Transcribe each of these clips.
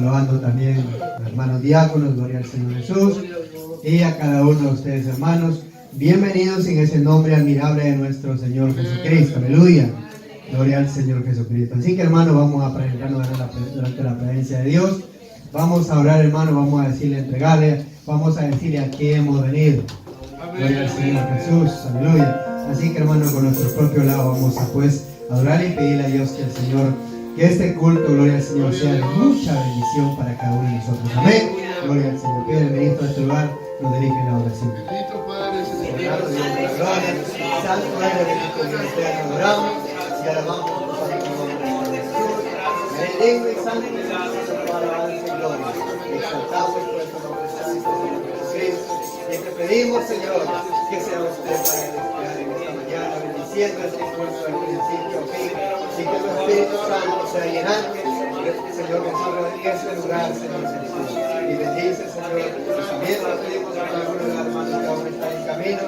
saludando también a los hermanos diáconos, gloria al Señor Jesús, y a cada uno de ustedes, hermanos. Bienvenidos en ese nombre admirable de nuestro Señor Jesucristo, aleluya, gloria al Señor Jesucristo. Así que, hermanos, vamos a presentarnos delante de la presencia de Dios. Vamos a orar, hermano, vamos a decirle, entregarle, vamos a decirle a qué hemos venido. Gloria al Señor Jesús, aleluya. Así que, hermano, con nuestro propio lado vamos a adorar y pedirle a Dios que el Señor, que este culto, gloria al Señor, sea de mucha bendición para cada uno de nosotros. Amén. Gloria al Señor. Pide el ministro de este lugar, nos dirige en la oración. Bendito Padre, Gloria, Santo eres, bendito Dios, te adoramos y alabamos por tu santo nombre. Bendigo y santo y santo tu alabanza y gloria. Exaltamos por tu nombre santo, Señor Jesucristo. Y te pedimos, Señor, que sea usted para despejar en esta mañana, bendiciendo este culto del principio a fin, y que tu Espíritu Santo sea llenante, Señor Jesús, en este lugar, Señor Jesús. Y bendice, Señor, también te pedimos a cada uno de los hermanos que aún están en camino.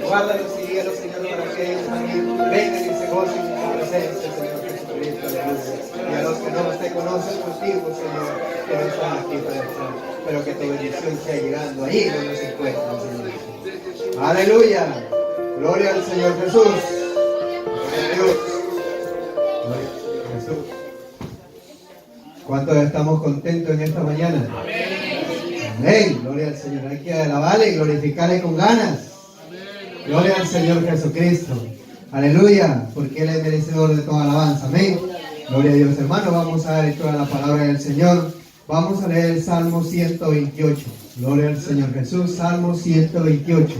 Guárdalos y guíalos, Señor, para que ellos también vengan y se gocen en tu presencia, Señor Jesucristo, aleluya. Y a los que no te conocen contigo, Señor, que no están aquí para estar, pero que tu bendición sea llegando ahí donde se encuentran, Señor Jesús. Aleluya. Gloria al Señor Jesús. Gloria a Dios. Gloria a Jesús. ¿Cuántos estamos contentos en esta mañana? Amén. Gloria al Señor. Hay que alabarle y glorificarle con ganas. Gloria al Señor Jesucristo. Aleluya. Porque Él es merecedor de toda alabanza. Amén. Gloria a Dios. Hermano, vamos a dar lectura a la palabra del Señor. Vamos a leer el Salmo 128. Gloria al Señor Jesús. Salmo 128.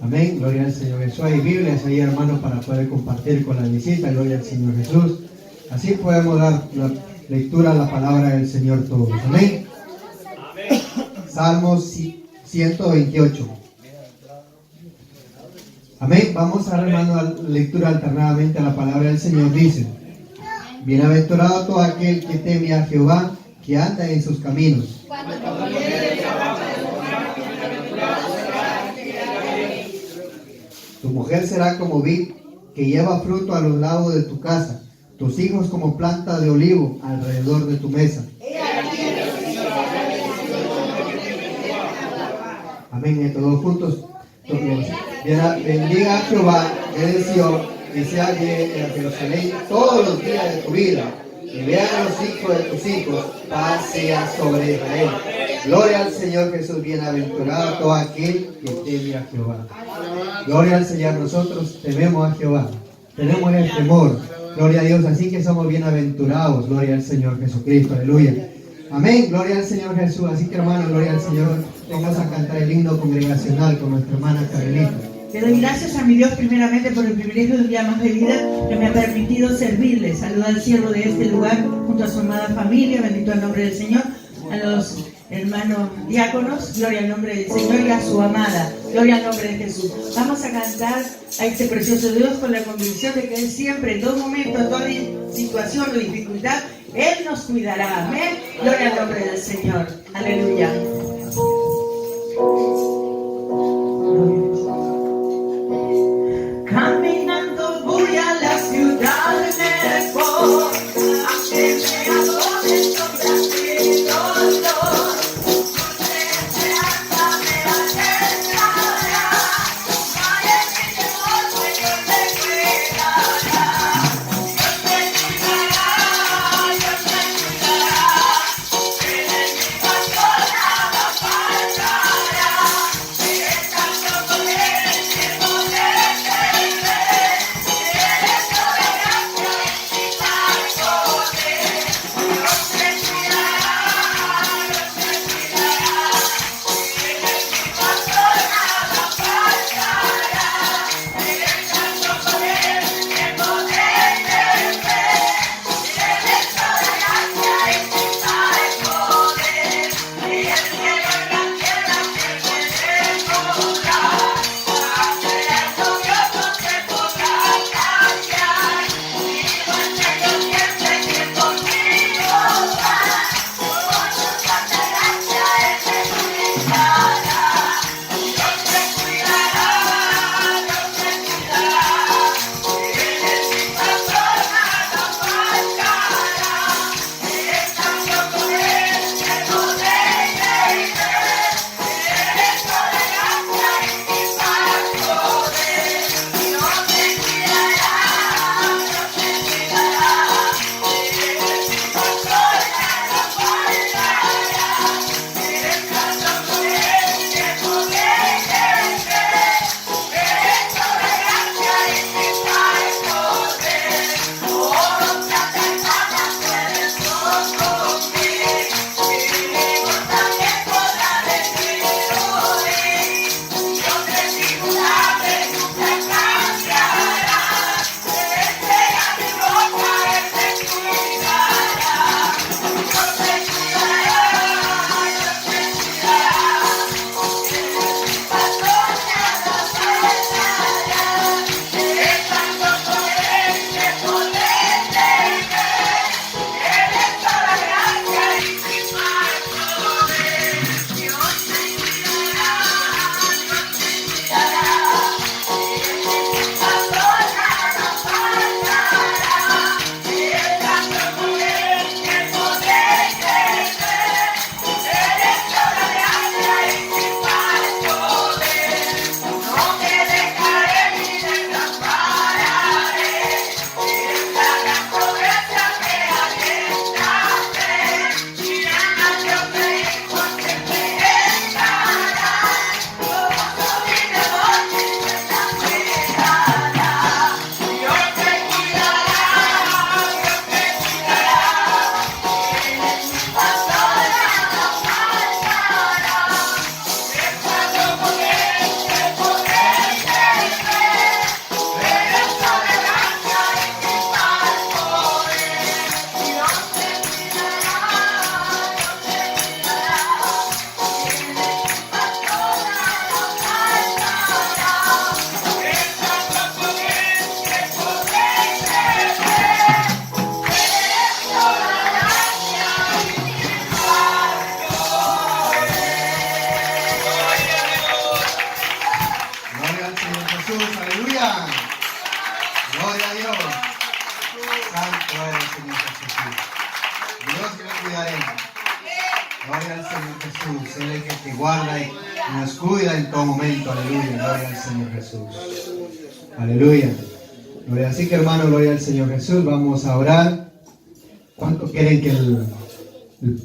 Amén. Gloria al Señor Jesús. Hay Biblias ahí, hermanos, para poder compartir con la visita. Gloria al Señor Jesús. Así podemos dar la lectura a la palabra del Señor todos. Amén. Salmo 128. Amén. Vamos a dar, hermano, la lectura alternadamente a la palabra del Señor. Dice: bienaventurado todo aquel que teme a Jehová, que anda en sus caminos. Tu mujer será como vid que lleva fruto a los lados de tu casa, tus hijos como planta de olivo alrededor de tu mesa. Amén. Todos juntos. Bendiga a Jehová, el Señor, que sea bien en Jerusalén todos los días de tu vida, y vean a los hijos de tus hijos, paz sea sobre Israel. Gloria al Señor Jesús, bienaventurado todo aquel que teme a Jehová. Gloria al Señor, nosotros tememos a Jehová, tenemos el temor. Gloria a Dios, así que somos bienaventurados. Gloria al Señor Jesucristo, aleluya. Amén, gloria al Señor Jesús. Así que, hermano, gloria al Señor. Vamos a cantar el himno congregacional con nuestra hermana Carmelita. Le doy gracias a mi Dios primeramente por el privilegio de un día más de vida que me ha permitido servirle. Saluda al siervo de este lugar junto a su amada familia, bendito el nombre del Señor. A los hermanos diáconos, gloria al nombre del Señor, y a su amada, gloria al nombre de Jesús. Vamos a cantar a este precioso Dios con la convicción de que Él siempre, en todo momento, en toda situación o dificultad, Él nos cuidará. Amén. Gloria al nombre del Señor. Aleluya. Caminando voy a la ciudad mejor, aunque me adoren sombras y dolor, tu esperanza me alentará, vaya que Señor te cuidará, Dios te cuidará, en mi pastor Jesús. Él es el que te guarda y nos cuida en todo momento. Aleluya. Gloria al Señor Jesús. Aleluya. Gloria. Así que hermano, gloria al Señor Jesús. Vamos a orar. ¿Cuánto quieren que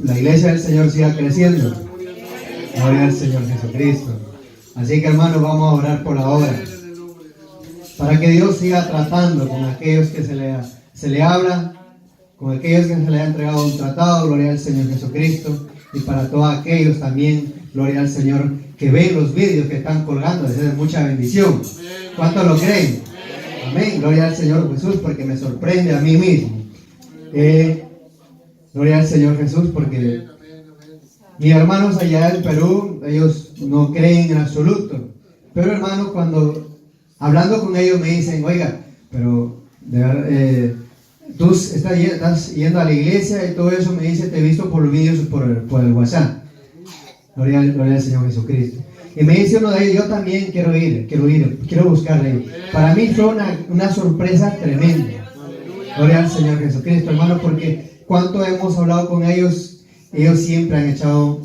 la iglesia del Señor siga creciendo? Gloria al Señor Jesucristo. Así que hermanos, vamos a orar por ahora, para que Dios siga tratando con aquellos que se le habla, con aquellos que se le ha entregado un tratado, gloria al Señor Jesucristo, y para todos aquellos también, gloria al Señor, que ven los vídeos que están colgando, les es mucha bendición. ¿Cuántos lo creen? Amén, gloria al Señor Jesús, porque me sorprende a mí mismo. Gloria al Señor Jesús, porque mis hermanos allá en Perú, ellos no creen en absoluto. Pero hermanos, cuando hablando con ellos me dicen, oiga, pero tú estás yendo a la iglesia y todo eso, me dice, te he visto por los vídeos por el WhatsApp. Gloria al Señor Jesucristo. Y me dice uno de ellos, yo también quiero ir, quiero buscarle. Para mí fue una sorpresa tremenda. Gloria al Señor Jesucristo, hermano, porque cuánto hemos hablado con ellos. Ellos siempre han echado,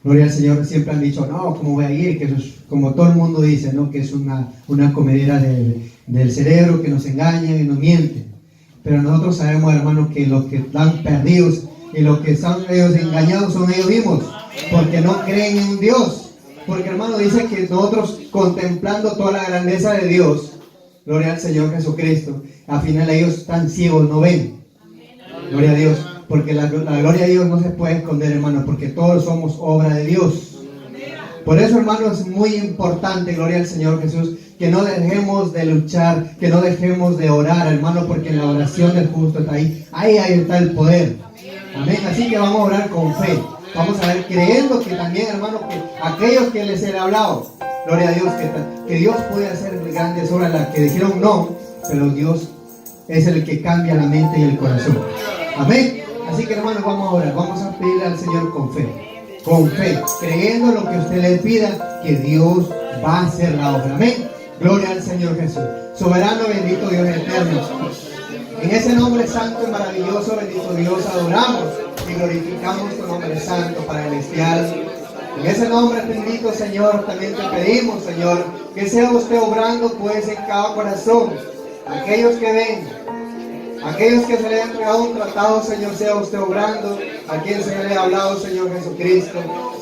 gloria al Señor, siempre han dicho, no, ¿cómo voy a ir? Que eso es, como todo el mundo dice, ¿no? Que es una comedera del cerebro, que nos engañan y nos mienten. Pero nosotros sabemos, hermanos, que los que están perdidos y los que están ellos engañados son ellos mismos, porque no creen en Dios. Porque, hermano, dice que nosotros contemplando toda la grandeza de Dios, gloria al Señor Jesucristo, al final ellos están ciegos, no ven. Gloria a Dios. Porque la gloria de Dios no se puede esconder, hermano, porque todos somos obra de Dios. Por eso, hermano, es muy importante, gloria al Señor Jesús, que no dejemos de luchar, que no dejemos de orar, hermano, porque en la oración del justo está ahí está el poder. Amén. Así que vamos a orar con fe. Vamos a ver, creyendo que también, hermano, que aquellos que les he hablado, gloria a Dios, que Dios puede hacer grandes obras, las que dijeron no, pero Dios es el que cambia la mente y el corazón. Amén. Así que, hermanos, vamos a orar, vamos a pedirle al Señor con fe, creyendo lo que usted le pida, que Dios va a hacer la obra. Amén. Gloria al Señor Jesús. Soberano, bendito Dios eterno. En ese nombre santo y maravilloso, bendito Dios, adoramos y glorificamos tu nombre santo para celestial. En ese nombre bendito, Señor, también te pedimos, Señor, que sea usted obrando pues en cada corazón. Aquellos que ven, aquellos que se le han entregado un tratado, Señor, sea usted obrando. A quien se le ha hablado, Señor Jesucristo.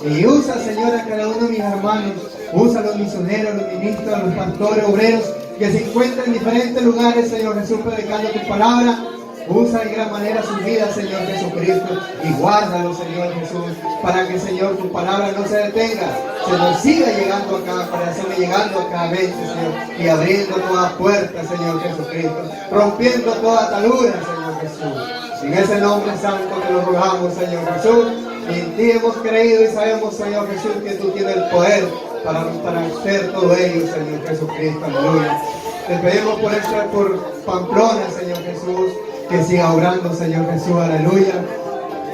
Y usa, Señor, a cada uno de mis hermanos. Usa a los misioneros, los ministros, los pastores, obreros que se encuentran en diferentes lugares, Señor Jesús, predicando tu palabra. Usa de gran manera sus vidas, Señor Jesucristo, y guárdalo, Señor Jesús, para que, Señor, tu palabra no se detenga, se nos siga llegando a cada corazón y llegando a cada mente, Señor, y abriendo toda puerta, Señor Jesucristo, rompiendo toda atadura, Señor Jesús. En ese nombre santo te lo rogamos, Señor Jesús, y en ti hemos creído y sabemos, Señor Jesús, que tú tienes el poder para hacer todo ello, Señor Jesucristo. Aleluya. Te pedimos por Pamplona, Señor Jesús, que siga obrando, Señor Jesús, aleluya.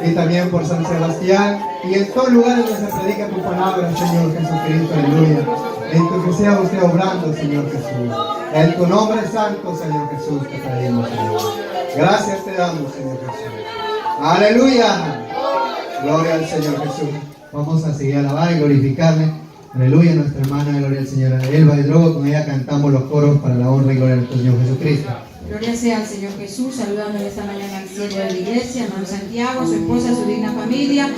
Y también por San Sebastián y en todos lugares donde se predica tu palabra, Señor Jesucristo, aleluya. En tu que sea usted obrando, Señor Jesús. En tu nombre santo, Señor Jesús, te pedimos, Señor. Gracias te damos, Señor Jesús. Aleluya. Gloria al Señor Jesús. Vamos a seguir a alabar y glorificarle. Aleluya, nuestra hermana, gloria al Señor Elba y luego con ella cantamos los coros para la honra y gloria del Señor Jesucristo. Gloria sea al Señor Jesús, saludando esta mañana al cielo de la iglesia, hermano Santiago, su esposa, su digna familia,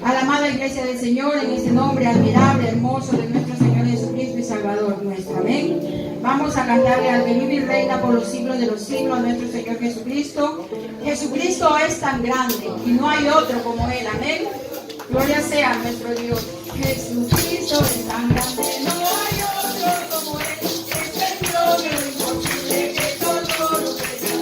a la amada iglesia del Señor, en este nombre admirable, hermoso de nuestro Señor Jesucristo y Salvador nuestro. Amén. Vamos a cantarle al que vive y reina por los siglos de los siglos a nuestro Señor Jesucristo. Jesucristo es tan grande y no hay otro como Él. Amén. Gloria sea a nuestro Dios. Jesucristo es tan grande, no hay otro como Él. Es el Dios de lo imposible que todo lo puede hacer.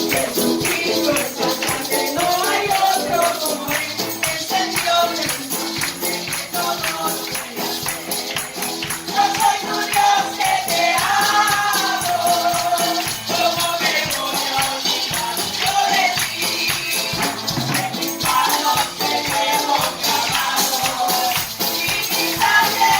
Jesucristo es tan grande, no hay otro como Él. Es el Dios de lo imposible que todo lo puede hacer. Yo soy tu Dios que te amo. ¿Cómo me voy a olvidar yo de ti? En mis manos te llevo clavado y mi sangre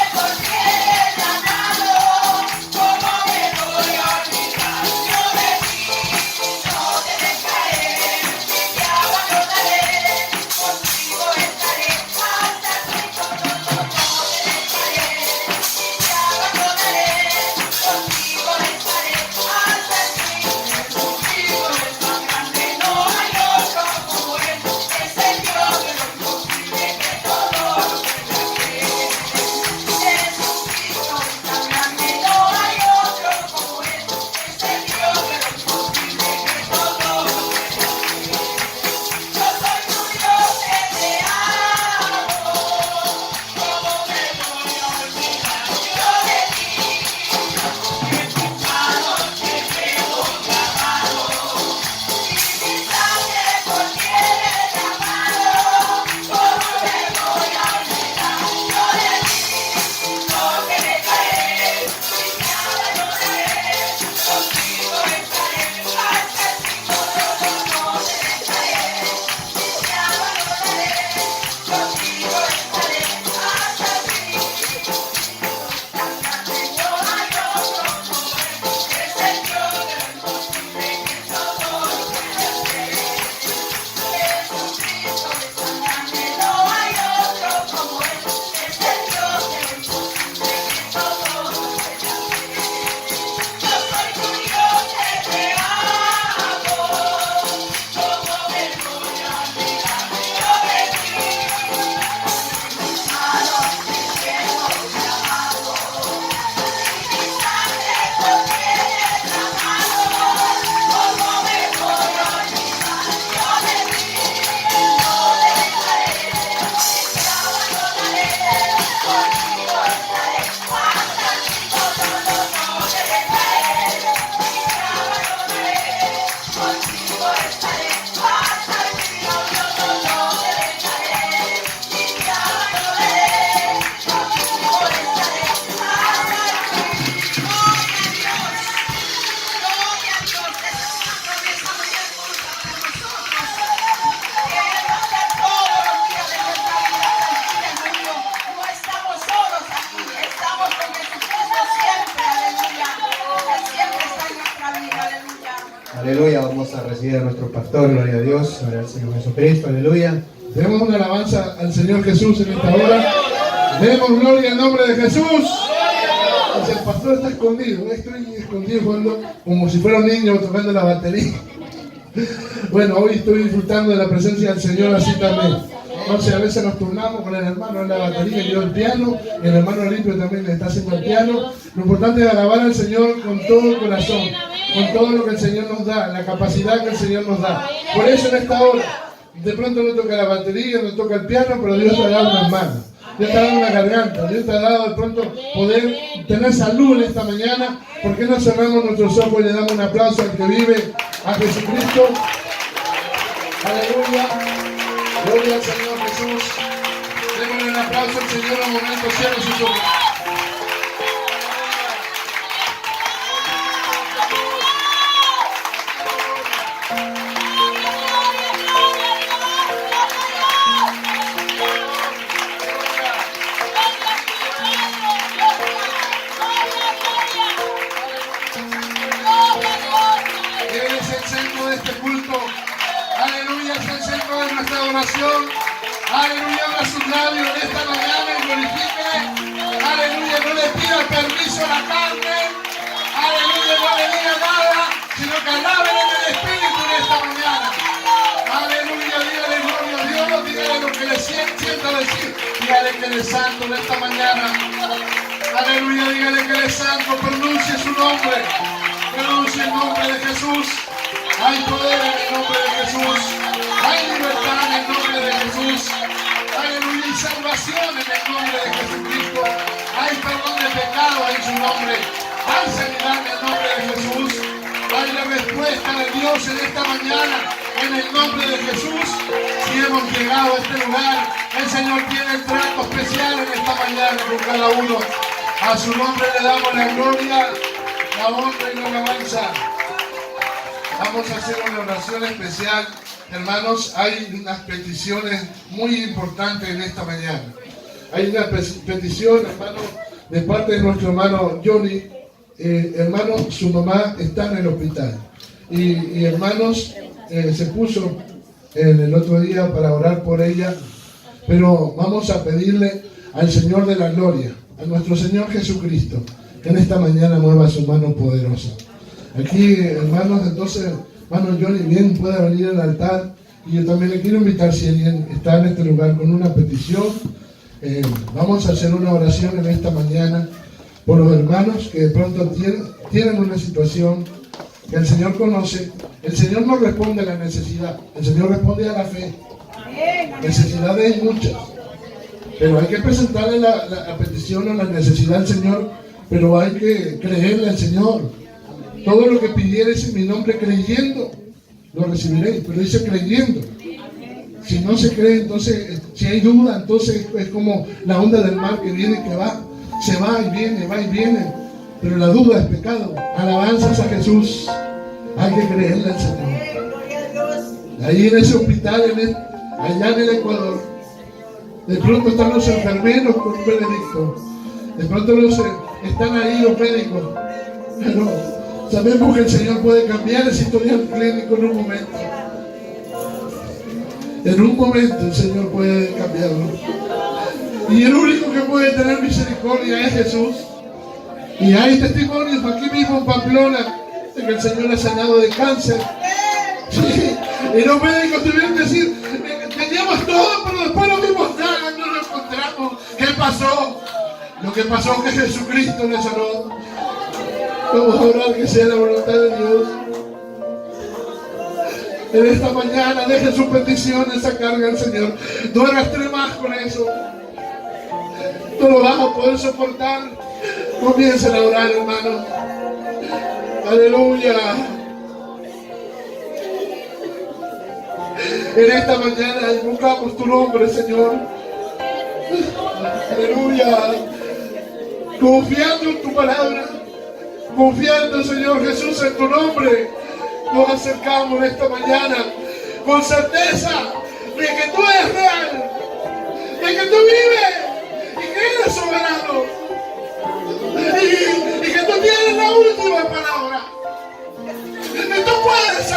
Aleluya, vamos a recibir a nuestro pastor, gloria a Dios, gloria al Señor Jesucristo, aleluya. Demos una alabanza al Señor Jesús en esta hora. Demos gloria al nombre de Jesús. Pues el pastor está escondido, estoy escondido jugando como si fuera un niño tocando la batería. Bueno, hoy estoy disfrutando de la presencia del Señor así también. Entonces a veces nos turnamos con el hermano en la batería y yo el piano, el hermano Olimpio también le está haciendo el piano. Lo importante es alabar al Señor con todo el corazón, con todo lo que el Señor nos da, la capacidad que el Señor nos da. Por eso en esta hora, de pronto no toca la batería, no toca el piano, pero Dios te ha dado unas manos, Dios te ha dado una garganta, Dios te ha dado de pronto poder tener salud en esta mañana. ¿Por qué no cerramos nuestros ojos y le damos un aplauso al que vive, a Jesucristo? Aleluya. Gloria al Señor Jesús. Démosle un aplauso al Señor un momento, cierre sus ojos. Él es el centro de este culto. Aleluya, es el centro de nuestra adoración. Aleluya, abra sus labios en esta mañana y glorifique. Aleluya, no le pida permiso a la carne. Aleluya, no le diga nada, sino que alaben en el Espíritu en esta mañana. Aleluya, dígale gloria a Dios, dígale lo que le sienta decir. Dígale que Él es santo en esta mañana. Aleluya, dígale que Él es santo, pronuncie su nombre. Pronuncie el nombre de Jesús. Hay poder en el nombre de Jesús. Hay libertad en el nombre de Jesús. Aleluya, y salvación en el nombre de Jesucristo. Hay perdón de pecado en su nombre. Hay sanidad en el nombre de Jesús. Hay la respuesta de Dios en esta mañana en el nombre de Jesús. Si hemos llegado a este lugar, el Señor tiene el trato especial en esta mañana con cada uno. A su nombre le damos la gloria, la honra y la alabanza. Vamos a hacer una oración especial. Hermanos, hay unas peticiones muy importantes en esta mañana. Hay una petición, hermano, de parte de nuestro hermano Johnny. Hermano, su mamá está en el hospital. Y hermanos, se puso el otro día para orar por ella. Pero vamos a pedirle al Señor de la gloria, a nuestro Señor Jesucristo, que en esta mañana mueva su mano poderosa. Aquí, hermanos, entonces, hermano Johnny bien pueda venir al altar. Y yo también le quiero invitar, si alguien está en este lugar con una petición, vamos a hacer una oración en esta mañana por los hermanos que de pronto tienen una situación que el Señor conoce. El Señor no responde a la necesidad, el Señor responde a la fe. Necesidades hay muchas, pero hay que presentarle la petición o la necesidad al Señor, pero hay que creerle al Señor. Todo lo que pidieres en mi nombre creyendo, lo recibiréis, pero dice creyendo. Si no se cree, entonces, si hay duda, entonces es como la onda del mar que viene y que va, se va y viene, pero la duda es pecado. Alabanzas a Jesús, hay que creerle al Señor. Ahí en ese hospital, allá en el Ecuador, de pronto están los enfermeros con un veredicto, de pronto están ahí los médicos, pero sabemos que el Señor puede cambiar ese historial clínico en un momento. En un momento el Señor puede cambiarlo. Y el único que puede tener misericordia es Jesús. Y hay testimonios aquí mismo en Pamplona de que el Señor ha sanado de cáncer. Sí. Y los médicos tuvieron que decir, teníamos todo, pero después no vimos nada, no lo encontramos. ¿Qué pasó? Lo que pasó es que Jesucristo le sanó. Vamos a orar que sea la voluntad de Dios. En esta mañana deje su petición, esa carga al Señor. No arrastre más con eso. No lo vas a poder soportar. Comiencen a orar, hermano. Aleluya. En esta mañana invocamos tu nombre, Señor. Aleluya. Confiando en tu palabra. Confiando, Señor Jesús, en tu nombre, nos acercamos en esta mañana con certeza de que tú eres real, de que tú vives y que eres soberano y que tú tienes la última palabra. Y tú puedes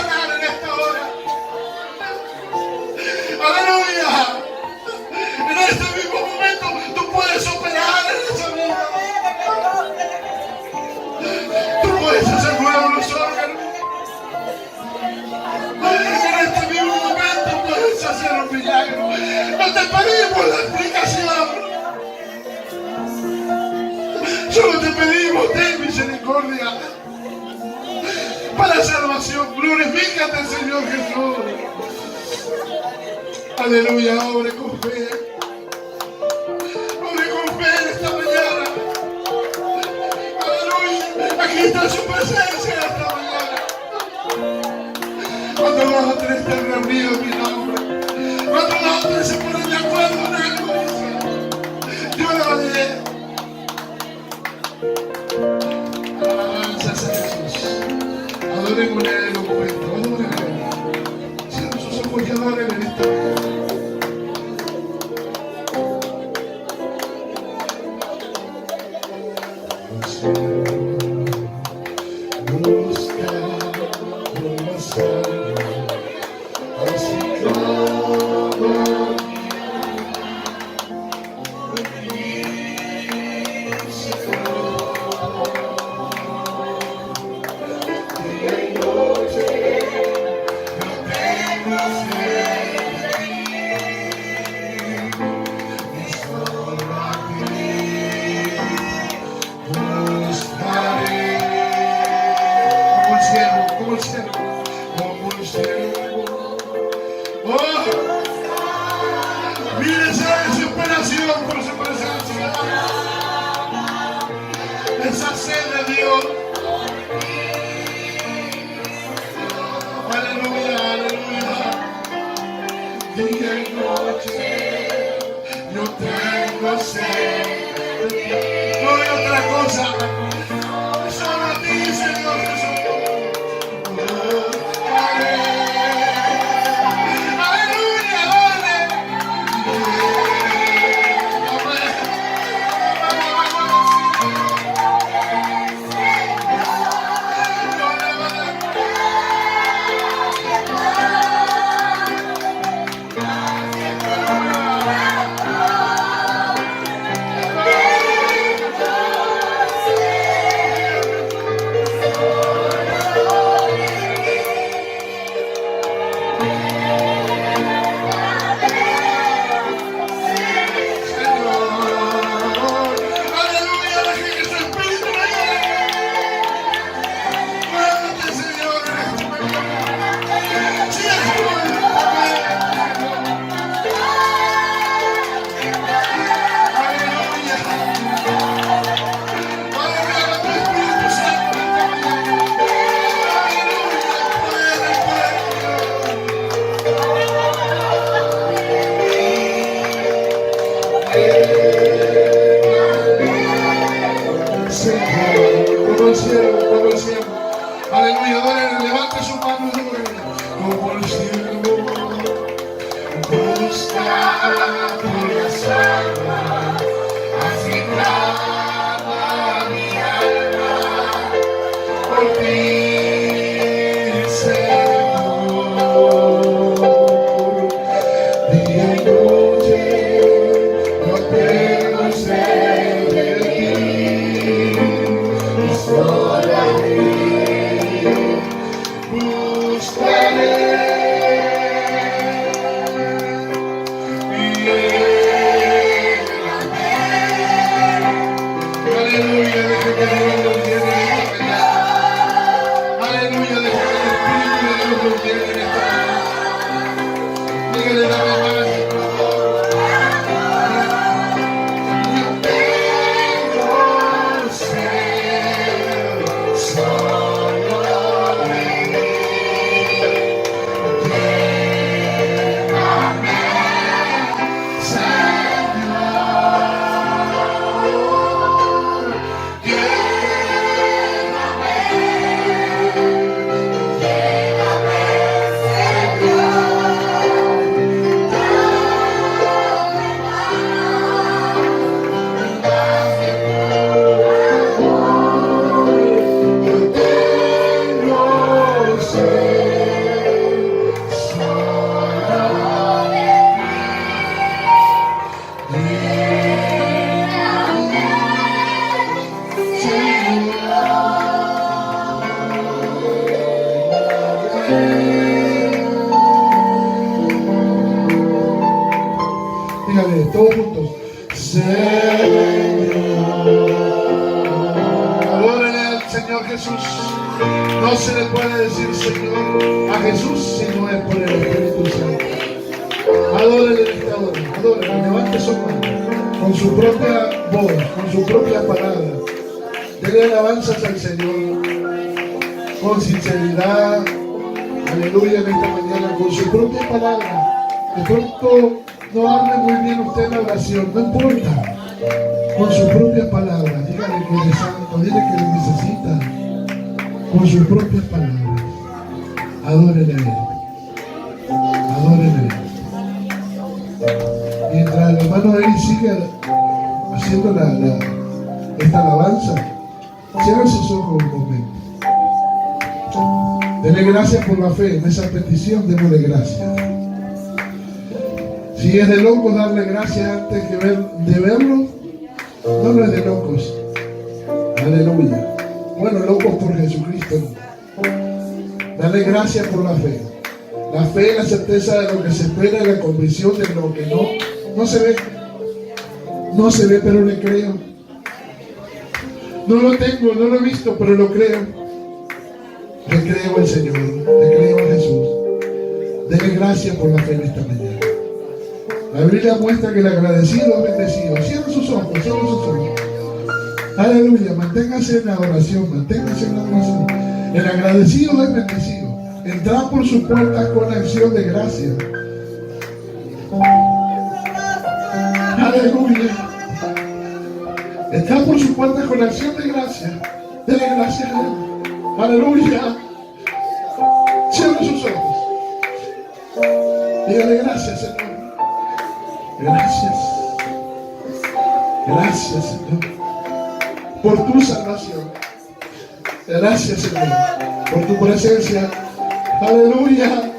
pedimos la explicación. Solo te pedimos, ten misericordia para salvación. Glorifícate, Señor Jesús. Aleluya, obre con fe. Obre con fe en esta mañana. Aleluya, aquí está su presencia esta mañana. Cuando los tres están reunidos en mi nombre, cuando los tres se ponen de acuerdo en algo, yo lo haré. Alabanzas a Jesús. Adorémosle en un momento, adorémosle. Cierren sus ojos y adórenle en esta mañana. Esa sed de Dios. Aleluya, aleluya. Día y noche yo tengo sed de ti. No hay otra cosa. Solo a ti, Señor Jesús. Yeah. vez, todos juntos. Señor. Adórenle al Señor Jesús. No se le puede decir Señor a Jesús si no es por el Espíritu Santo. Adórenle en esta hora, adórenle, levante su mano con su propia voz, con su propia palabra. Denle alabanzas al Señor con sinceridad. Aleluya, en esta mañana, con su propia palabra. De pronto no hable muy bien usted en la oración, no importa. Con su propia palabra, dígale que es santo, dile que le necesita. Con sus propias palabras. Adórele a Él. Adórele a Él. Mientras el hermano Eli sigue haciendo esta alabanza, cierra sus ojos un momento. Dele gracias por la fe en esa petición, démosle gracias. Si es de locos darle gracias antes de verlo, no es de locos. Aleluya. Bueno, locos por Jesucristo. Dale gracias por la fe. La fe es la certeza de lo que se espera y la convicción de lo que no se ve. No se ve, pero le creo. No lo tengo, no lo he visto, pero lo creo. Le creo al Señor, le creo a Jesús. Dele gracias por la fe en esta mañana. La Biblia muestra que el agradecido es bendecido. Cierra sus ojos, cierra sus ojos. Aleluya, manténgase en la oración, manténgase en la oración. El agradecido es bendecido. Entra por sus puertas con acción de gracia. Aleluya. Entra por sus puertas con acción de gracia. Dele gracias a Él. Aleluya. Cierra sus ojos. Dígale gracias, Señor. Gracias. Gracias, Señor, por tu salvación. Gracias, Señor, por tu presencia. Aleluya.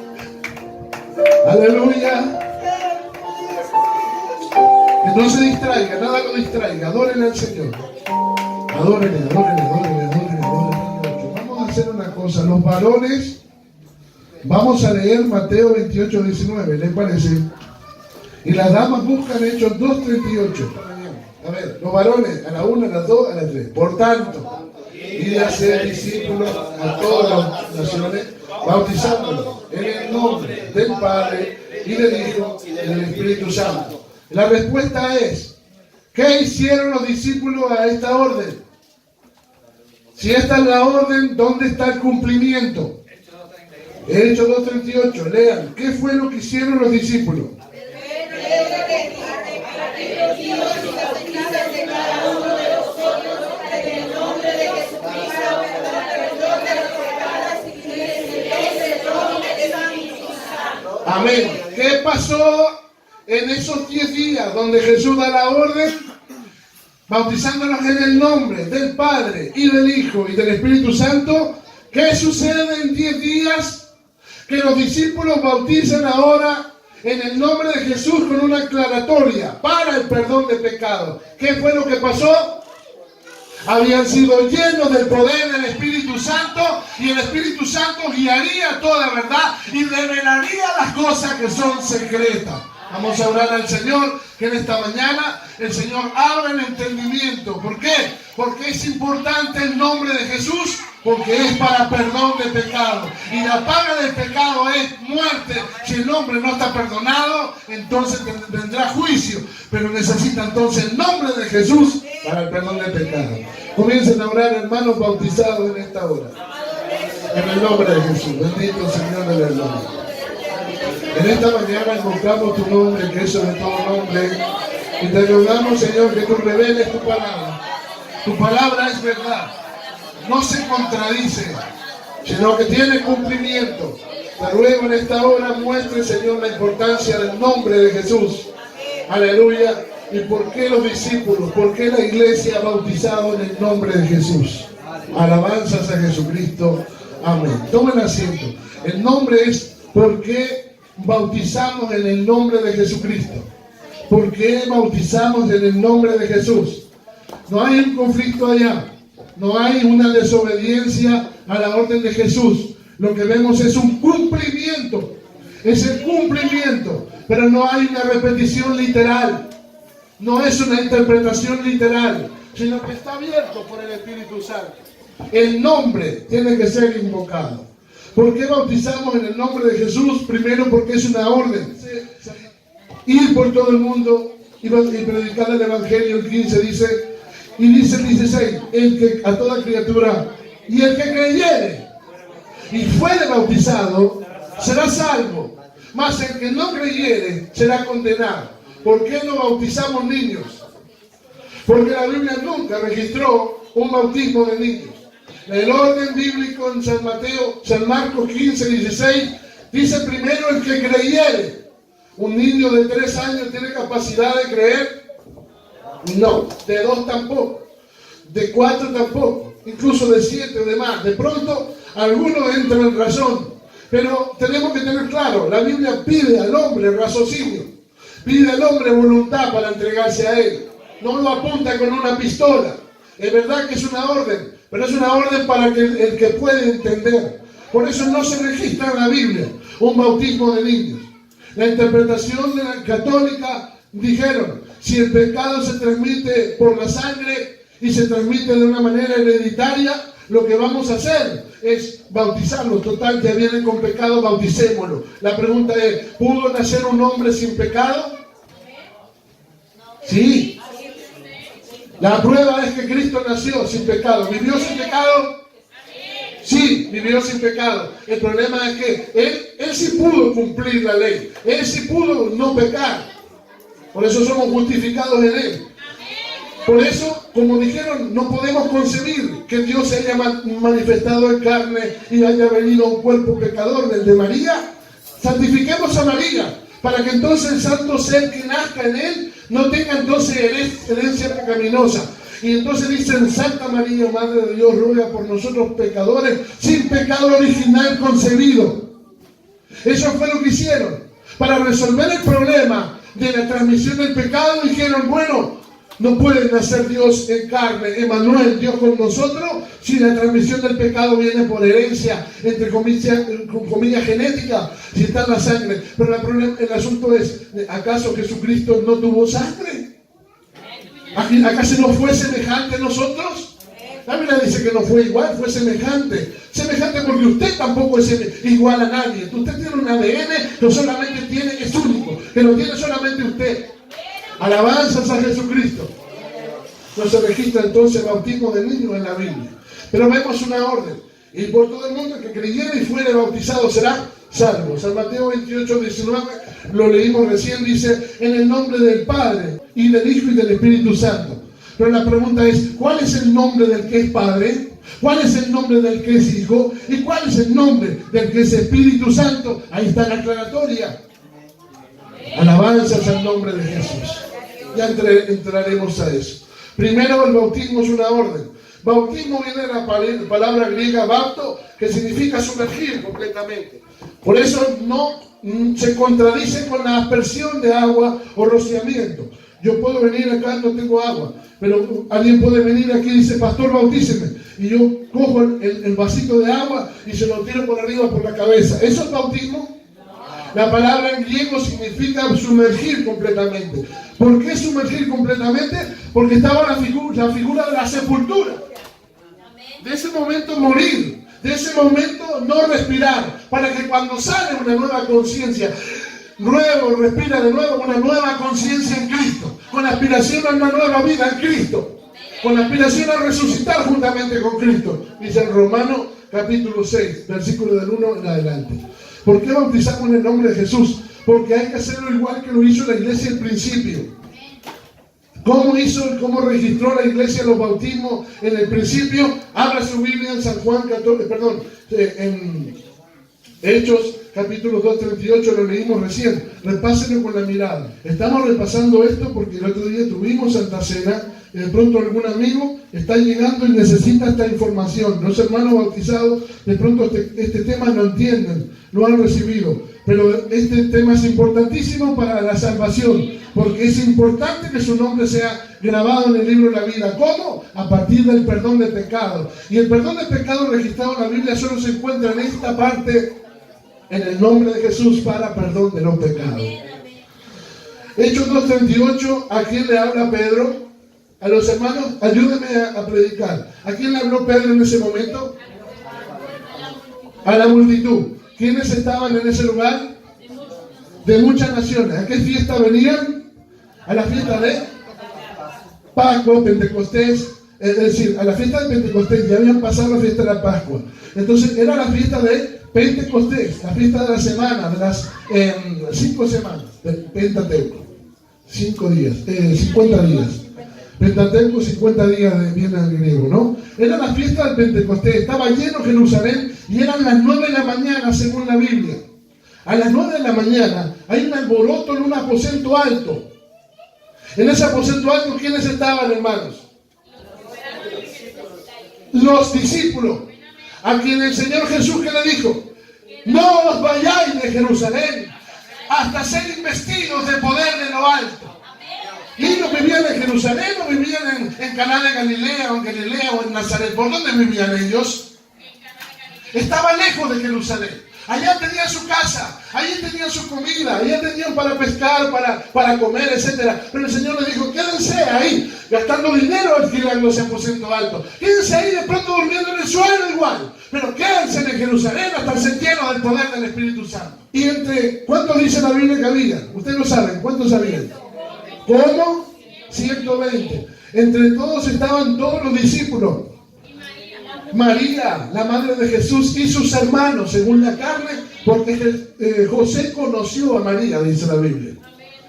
Aleluya. Que no se distraiga, nada lo distraiga. Adórenle al Señor. Adórenle, adórenle, adórenle, adórenle, adórenle. Vamos a hacer una cosa. Los varones, vamos a leer Mateo 28, 19. ¿Les parece? Y las damas buscan Hechos 2:38. A ver, los varones, a la 1, a las 2, a las 3. Por tanto, y de hacer discípulos a todas las naciones, bautizándolos en el nombre del Padre y del Hijo y del Espíritu Santo. La respuesta es, ¿qué hicieron los discípulos a esta orden? Si esta es la orden, ¿dónde está el cumplimiento? Hechos 2:38, lean, ¿qué fue lo que hicieron los discípulos? Amén. ¿Qué pasó en esos 10 días donde Jesús da la orden? Bautizándonos en el nombre del Padre y del Hijo y del Espíritu Santo. ¿Qué sucede en 10 días? Que los discípulos bautizan ahora en el nombre de Jesús con una aclaratoria para el perdón de pecados. ¿Qué fue lo que pasó? Habían sido llenos del poder del Espíritu Santo y el Espíritu Santo guiaría toda verdad y revelaría las cosas que son secretas. Vamos a orar al Señor que en esta mañana el Señor abra el entendimiento. ¿Por qué? Porque es importante el nombre de Jesús, porque es para perdón de pecado. Y la paga del pecado es muerte. Si el hombre no está perdonado, entonces vendrá juicio. Pero necesita entonces el nombre de Jesús para el perdón de pecado. Comiencen a orar, hermanos bautizados en esta hora. En el nombre de Jesús. Bendito Señor de la gloria. En esta mañana invocamos tu nombre, que es sobre todo nombre. Y te rogamos, Señor, que tú reveles tu palabra. Tu palabra es verdad. No se contradice, sino que tiene cumplimiento. Te ruego en esta hora muestre, Señor, la importancia del nombre de Jesús. Aleluya. ¿Y por qué los discípulos? ¿Por qué la iglesia ha bautizado en el nombre de Jesús? Alabanzas a Jesucristo. Amén. Tomen asiento. El nombre es ¿por qué bautizamos en el nombre de Jesucristo? ¿Por qué bautizamos en el nombre de Jesús? No hay un conflicto allá. No hay una desobediencia a la orden de Jesús. Lo que vemos es un cumplimiento. Es el cumplimiento. Pero no hay una repetición literal. no es una interpretación literal, sino que está abierto por el Espíritu Santo. El nombre tiene que ser invocado. ¿Por qué bautizamos en el nombre de Jesús? Primero, porque es una orden. Ir por todo el mundo y predicar el Evangelio. El 15 dice, y dice el 16, el que a toda criatura, y el que creyere y fuere bautizado será salvo, mas el que no creyere será condenado. ¿Por qué no bautizamos niños? Porque la Biblia nunca registró un bautismo de niños. El orden bíblico en San Marcos 15, 16, dice primero el que creyere. ¿Un niño de 3 años tiene capacidad de creer? No. De 2 tampoco. De 4 tampoco. Incluso de 7 o de más. De pronto, algunos entran en razón. Pero tenemos que tener claro, la Biblia pide al hombre raciocinio. Pide al hombre voluntad para entregarse a él. No lo apunta con una pistola. Es verdad que es una orden, pero es una orden para que el que puede entender. Por eso no se registra en la Biblia un bautismo de niños. La interpretación de la católica dijeron, si el pecado se transmite por la sangre y se transmite de una manera hereditaria, lo que vamos a hacer es bautizarlo. Total, ya vienen con pecado, bauticémoslo. La pregunta es, ¿pudo nacer un hombre sin pecado? Sí. La prueba es que Cristo nació sin pecado. ¿Vivió sin pecado? Sí, vivió sin pecado. El problema es que él sí pudo cumplir la ley. Él sí pudo no pecar. Por eso somos justificados en él. Por eso, como dijeron, no podemos concebir que Dios se haya manifestado en carne y haya venido a un cuerpo pecador del de María. Santifiquemos a María, para que entonces el santo ser que nazca en él no tenga entonces herencia pecaminosa. Y entonces dicen, Santa María, Madre de Dios, ruega por nosotros pecadores, sin pecado original concebido. Eso fue lo que hicieron. Para resolver el problema de la transmisión del pecado, dijeron, bueno, no puede nacer Dios en carne, Emmanuel, Dios con nosotros, si la transmisión del pecado viene por herencia, entre comillas genética, si está en la sangre. Pero el asunto es, ¿acaso Jesucristo no tuvo sangre? ¿Acaso no fue semejante a nosotros? La Biblia dice que no fue igual, fue semejante. Semejante porque usted tampoco es igual a nadie. Usted tiene un ADN que solamente tiene, es único, que lo tiene solamente usted. Alabanzas a Jesucristo. No se registra entonces bautismo de niños en la Biblia. Pero vemos una orden. Y por todo el mundo que creyera y fuere bautizado será salvo. San Mateo 28, 19, lo leímos recién, dice, en el nombre del Padre, y del Hijo y del Espíritu Santo. Pero la pregunta es, ¿cuál es el nombre del que es Padre? ¿Cuál es el nombre del que es Hijo? ¿Y cuál es el nombre del que es Espíritu Santo? Ahí está la aclaratoria. Alabanzas al nombre de Jesús. Ya entraremos a eso. Primero, el bautismo es una orden. Bautismo viene de la palabra griega bapto, que significa sumergir completamente. Por eso no se contradice con la aspersión de agua o rociamiento. Yo puedo venir acá, no tengo agua, pero alguien puede venir aquí y dice, pastor, bautíceme. Y yo cojo el vasito de agua y se lo tiro por arriba por la cabeza. ¿Eso es bautismo? La palabra en griego significa sumergir completamente. ¿Por qué sumergir completamente? Porque estaba la figura de la sepultura. De ese momento morir, de ese momento no respirar, para que cuando sale una nueva conciencia, respira de nuevo una nueva conciencia en Cristo, con aspiración a una nueva vida en Cristo, con aspiración a resucitar juntamente con Cristo. Dice en Romanos capítulo 6, versículo del 1 en adelante. ¿Por qué bautizamos en el nombre de Jesús? Porque hay que hacerlo igual que lo hizo la iglesia al principio. ¿Cómo registró la iglesia los bautismos en el principio? Abra su Biblia en San Juan 14, en Hechos capítulo 2, 38, lo leímos recién. Repásenlo con la mirada. Estamos repasando esto porque el otro día tuvimos Santa Cena y de pronto algún amigo está llegando y necesita esta información. Los hermanos bautizados de pronto este tema no entienden, no han recibido. Pero este tema es importantísimo para la salvación, porque es importante que su nombre sea grabado en el libro de la vida. ¿Cómo? A partir del perdón de pecado. Y el perdón de pecado registrado en la Biblia solo se encuentra en esta parte, en el nombre de Jesús, para perdón de los pecados. Hechos 2:38, ¿a quién le habla Pedro? A los hermanos, ayúdenme a predicar. ¿A quién le habló Pedro en ese momento? A la multitud. ¿Quiénes estaban en ese lugar? De muchas naciones. ¿A qué fiesta venían? A la fiesta de Pascua, Pentecostés. Es decir, a la fiesta de Pentecostés. Ya habían pasado la fiesta de la Pascua. Entonces era la fiesta de Pentecostés, la fiesta de la semana, de las 5 semanas del Pentateuco. 5 días, 50 días. Pentateuco, 50 días viene del griego, ¿no? Era la fiesta del Pentecostés, estaba lleno Jerusalén y eran las 9 de la mañana según la Biblia. A las 9 de la mañana hay un alboroto en un aposento alto. En ese aposento alto, ¿quiénes estaban, hermanos? Los discípulos, a quien el Señor Jesús que le dijo: no os vayáis de Jerusalén hasta ser investidos de poder de lo alto. Y ellos vivían en Jerusalén o vivían en Caná de Galilea o en Galilea o en Nazaret. ¿Por dónde vivían ellos? Estaban lejos de Jerusalén. Allá tenían su casa, allí tenían su comida, allá tenían para pescar, para comer, etc. Pero el Señor les dijo: quédense ahí, gastando dinero alquilando ese aposento alto. Quédense ahí de pronto durmiendo en el suelo igual. Pero quédense en Jerusalén hasta ser llenos del poder del Espíritu Santo. ¿Y entre cuántos dice la Biblia que había? Ustedes lo saben, ¿cuántos sabían? ¿Cómo? 120. Entre todos estaban todos los discípulos. María, la madre de Jesús, y sus hermanos, según la carne, porque José conoció a María, dice la Biblia.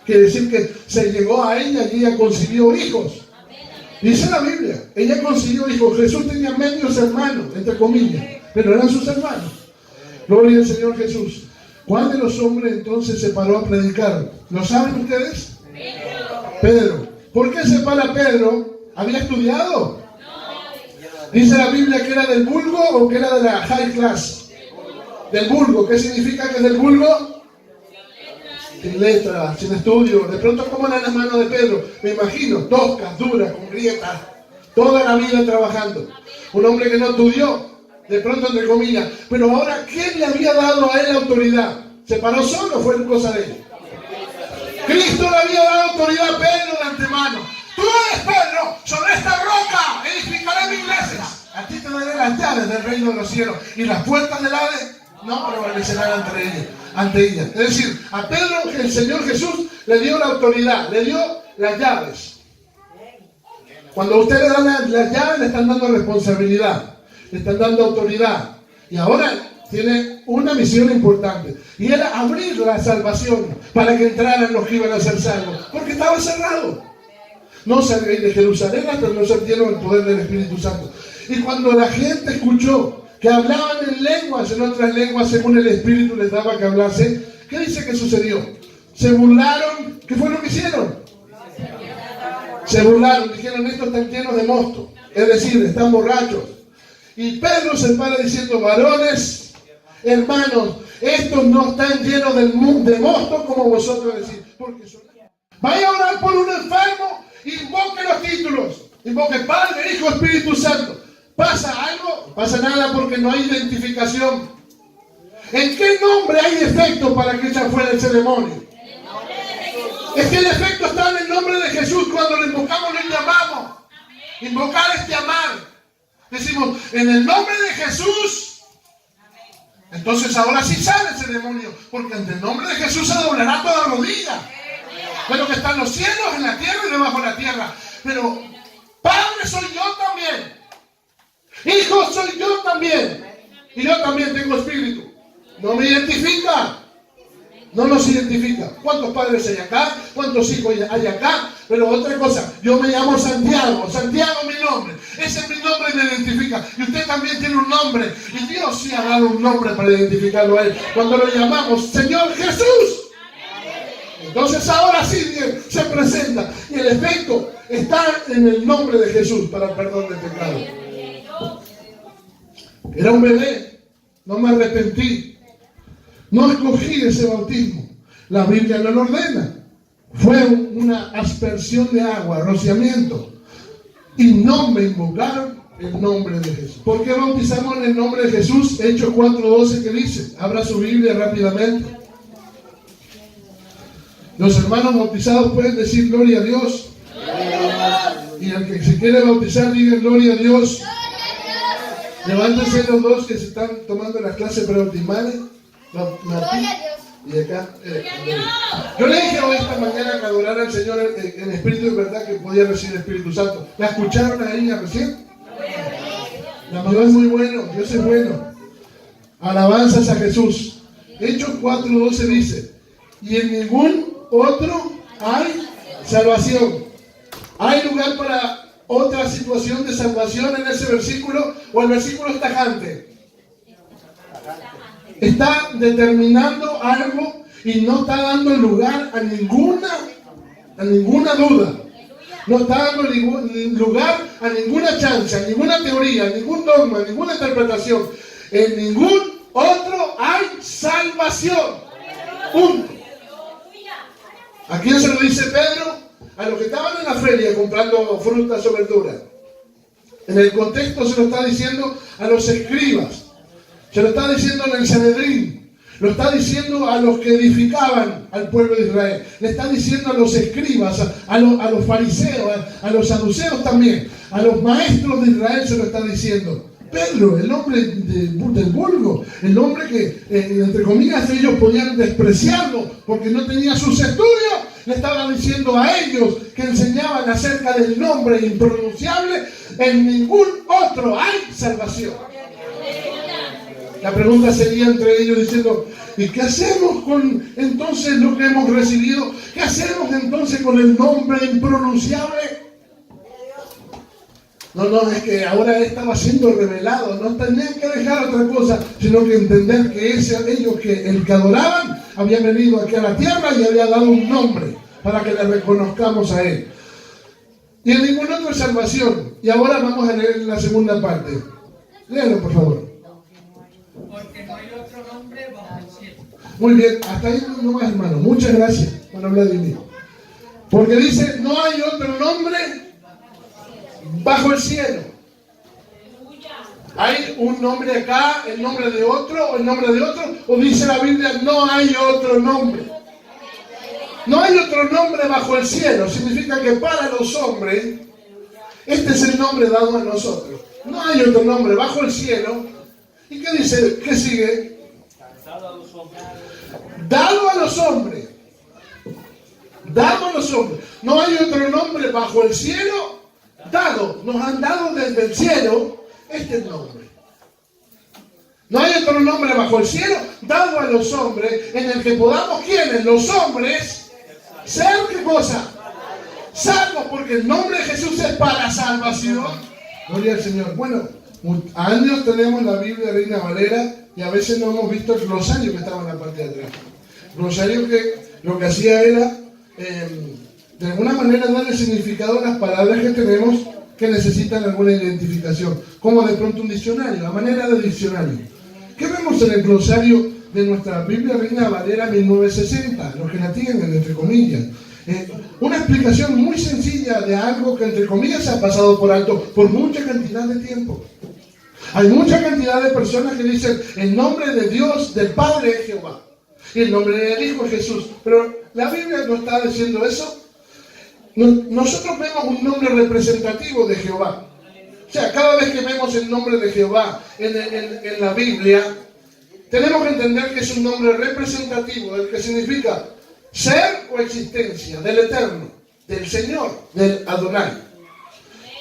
Quiere decir que se llegó a ella y ella concibió hijos. Dice la Biblia, ella concibió hijos. Jesús tenía medios hermanos, entre comillas, pero eran sus hermanos. Gloria al Señor Jesús. ¿Cuál de los hombres entonces se paró a predicar? ¿Lo saben ustedes? Pedro. ¿Por qué se para Pedro? ¿Había estudiado? Dice la Biblia que era del vulgo o que era de la high class. Del vulgo. ¿Qué significa que es del vulgo? Sin letra, sin estudio. De pronto, ¿cómo era la mano de Pedro? Me imagino, tosca, dura, con grietas. Toda la vida trabajando. Un hombre que no estudió, de pronto entre comillas. Pero ahora, ¿quién le había dado a él la autoridad? ¿Se paró solo o fue cosa de él? Cristo le había dado autoridad a Pedro de antemano. Tú eres Pedro, sobre esta roca edificaré mi iglesia. A ti te daré las llaves del reino de los cielos y las puertas del Hades no prevalecerán ante ella. Es decir, a Pedro el Señor Jesús le dio la autoridad, le dio las llaves. Cuando usted le da las llaves, le están dando responsabilidad, le están dando autoridad. Y ahora tiene una misión importante, y era abrir la salvación para que entraran los que iban a ser salvos, porque estaba cerrado. No salgáis de Jerusalén hasta no ser llenos del poder del Espíritu Santo. Y cuando la gente escuchó que hablaban en lenguas, en otras lenguas, según el Espíritu les daba que hablase, ¿qué dice que sucedió? Se burlaron. ¿Qué fue lo que hicieron? Se burlaron, dijeron: estos están llenos de mosto, es decir, están borrachos. Y Pedro se para diciendo: varones, hermanos, estos no están llenos de mosto como vosotros decís. Porque son... Vaya a orar por un enfermo, invoque los títulos, invoque Padre, Hijo, Espíritu Santo. ¿Pasa algo? Pasa nada, porque no hay identificación. ¿En qué nombre hay defecto para que echa fuera ese demonio? Es que el defecto está en el nombre de Jesús. Cuando lo invocamos, lo llamamos. Invocar es llamar. Decimos: en el nombre de Jesús. Entonces ahora sí sale ese demonio, porque ante el nombre de Jesús se doblará toda rodilla. De lo que están los cielos, en la tierra y debajo de la tierra. Pero Padre soy yo también. Hijo soy yo también. Y yo también tengo espíritu. No me identifica. No nos identifica. ¿Cuántos padres hay acá? ¿Cuántos hijos hay acá? Pero otra cosa, yo me llamo Santiago. Santiago es mi nombre. Ese es mi nombre y me identifica. Y usted también tiene un nombre. Y Dios sí ha dado un nombre para identificarlo a él. Cuando lo llamamos Señor Jesús. Entonces ahora sí bien se presenta. Y el efecto está en el nombre de Jesús para el perdón del pecado. Era un bebé. No me arrepentí. No escogí ese bautismo. La Biblia no lo ordena. Fue una aspersión de agua, rociamiento. Y no me invocaron el nombre de Jesús. ¿Por qué bautizamos en el nombre de Jesús? Hechos 4:12, que dice. Abra su Biblia rápidamente. Los hermanos bautizados pueden decir gloria a Dios. Y el que se quiere bautizar, diga gloria a Dios. Levántense los dos que se están tomando las clases bautismales. Martín y acá. Yo le dije hoy esta mañana que adorar al Señor en espíritu de verdad, que podía recibir el Espíritu Santo. ¿La escucharon a ella recién? Dios es muy bueno, Dios es bueno. Alabanzas a Jesús. Hechos 4:12 dice: y en ningún otro hay salvación. ¿Hay lugar para otra situación de salvación en ese versículo? ¿O el versículo es tajante? Está determinando algo y no está dando lugar a ninguna duda. No está dando lugar a ninguna chance, a ninguna teoría, a ningún dogma, a ninguna interpretación. En ningún otro hay salvación. Punto. ¿A quién se lo dice Pedro? A los que estaban en la feria comprando frutas o verduras. En el contexto se lo está diciendo a los escribas. Se lo está diciendo en el Sanedrín. Lo está diciendo a los que edificaban al pueblo de Israel. Le está diciendo a los escribas, a los fariseos, a los saduceos también. A los maestros de Israel se lo está diciendo. Pedro, el hombre del vulgo, el hombre que, entre comillas, ellos podían despreciarlo porque no tenía sus estudios, le estaba diciendo a ellos que enseñaban acerca del nombre impronunciable: en ningún otro hay salvación. La pregunta sería entre ellos diciendo: ¿y qué hacemos con entonces lo que hemos recibido? ¿Qué hacemos entonces con el nombre impronunciable? No, es que ahora estaba siendo revelado. No tenían que dejar otra cosa, sino que entender que ellos, el que adoraban, había venido aquí a la tierra y había dado un nombre para que le reconozcamos a él. Y en ningún otro es salvación. Y ahora vamos a leer la segunda parte. Léalo, por favor. Porque no hay otro nombre bajo el cielo. Muy bien, hasta ahí nomás, hermano. Muchas gracias por hablar de mí. Porque dice: no hay otro nombre bajo el cielo. ¿Hay un nombre acá, el nombre de otro, o el nombre de otro? ¿O dice la Biblia: no hay otro nombre? No hay otro nombre bajo el cielo. Significa que para los hombres, este es el nombre dado a nosotros. No hay otro nombre bajo el cielo. ¿Y qué dice? ¿Qué sigue? Dado a los hombres. Dado a los hombres. Dado a los hombres. No hay otro nombre bajo el cielo dado. Nos han dado desde el cielo este nombre. No hay otro nombre bajo el cielo dado a los hombres en el que podamos, ¿quiénes? Los hombres, ser ¿qué cosa? Salvos, porque el nombre de Jesús es para salvación. Gloria al Señor. Bueno, años tenemos la Biblia Reina Valera y a veces no hemos visto el glosario que estaba en la parte de atrás. Glosario que lo que hacía era, de alguna manera, darle significado a las palabras que tenemos que necesitan alguna identificación, como de pronto un diccionario, a manera de diccionario. ¿Qué vemos en el glosario de nuestra Biblia Reina Valera 1960? Los que la tienen, entre comillas. Una explicación muy sencilla de algo que, entre comillas, se ha pasado por alto por mucha cantidad de tiempo. Hay mucha cantidad de personas que dicen: el nombre de Dios, del Padre, es Jehová, y el nombre del Hijo es Jesús. Pero la Biblia no está diciendo eso. Nosotros vemos un nombre representativo de Jehová. O sea, cada vez que vemos el nombre de Jehová en la Biblia, tenemos que entender que es un nombre representativo, del que significa ser o existencia, del Eterno, del Señor, del Adonai.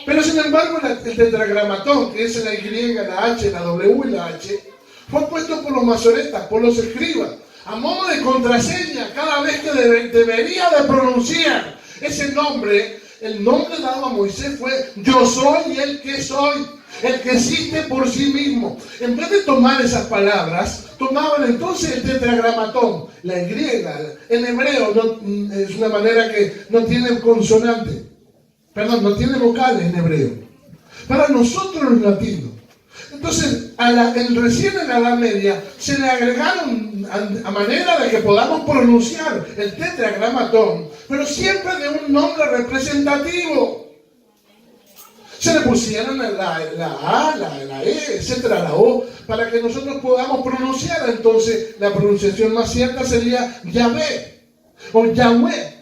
Pero sin embargo, el tetragramatón, que es la Y, la H, la W y la H, fue puesto por los masoretas, por los escribas, a modo de contraseña cada vez que debería de pronunciar ese nombre. El nombre dado a Moisés fue: yo soy el que soy, el que existe por sí mismo. En vez de tomar esas palabras, tomaban entonces el tetragramatón, la Y. En hebreo es una manera que no tiene consonante. Perdón, no tiene vocales en hebreo. Para nosotros los latinos. Entonces, recién en la Edad Media, se le agregaron a manera de que podamos pronunciar el tetragramatón, pero siempre de un nombre representativo. Se le pusieron la A, la E, etcétera, la O, para que nosotros podamos pronunciar. Entonces, la pronunciación más cierta sería Yahvé. o Yahweh.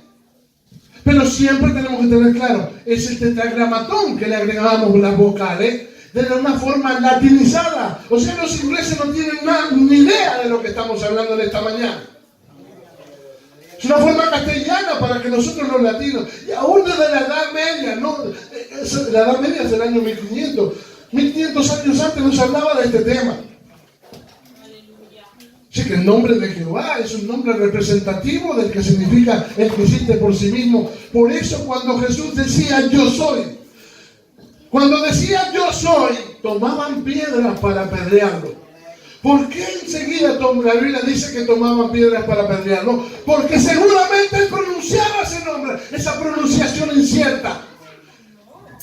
Pero siempre tenemos que tener claro, es el tetragramatón que le agregamos las vocales de una forma latinizada. O sea, los ingleses no tienen ni idea de lo que estamos hablando en esta mañana. Es una forma castellana para que nosotros los latinos, y aún desde la Edad Media, ¿no? La Edad Media es del año 1500. 1500 años antes nos hablaba de este tema. Así que el nombre de Jehová es un nombre representativo del que significa el que existe por sí mismo. Por eso cuando Jesús decía yo soy, cuando decía yo soy, tomaban piedras para apedrearlo. ¿Por qué enseguida la Biblia dice que tomaban piedras para apedrearlo? Porque seguramente él pronunciaba ese nombre, esa pronunciación incierta.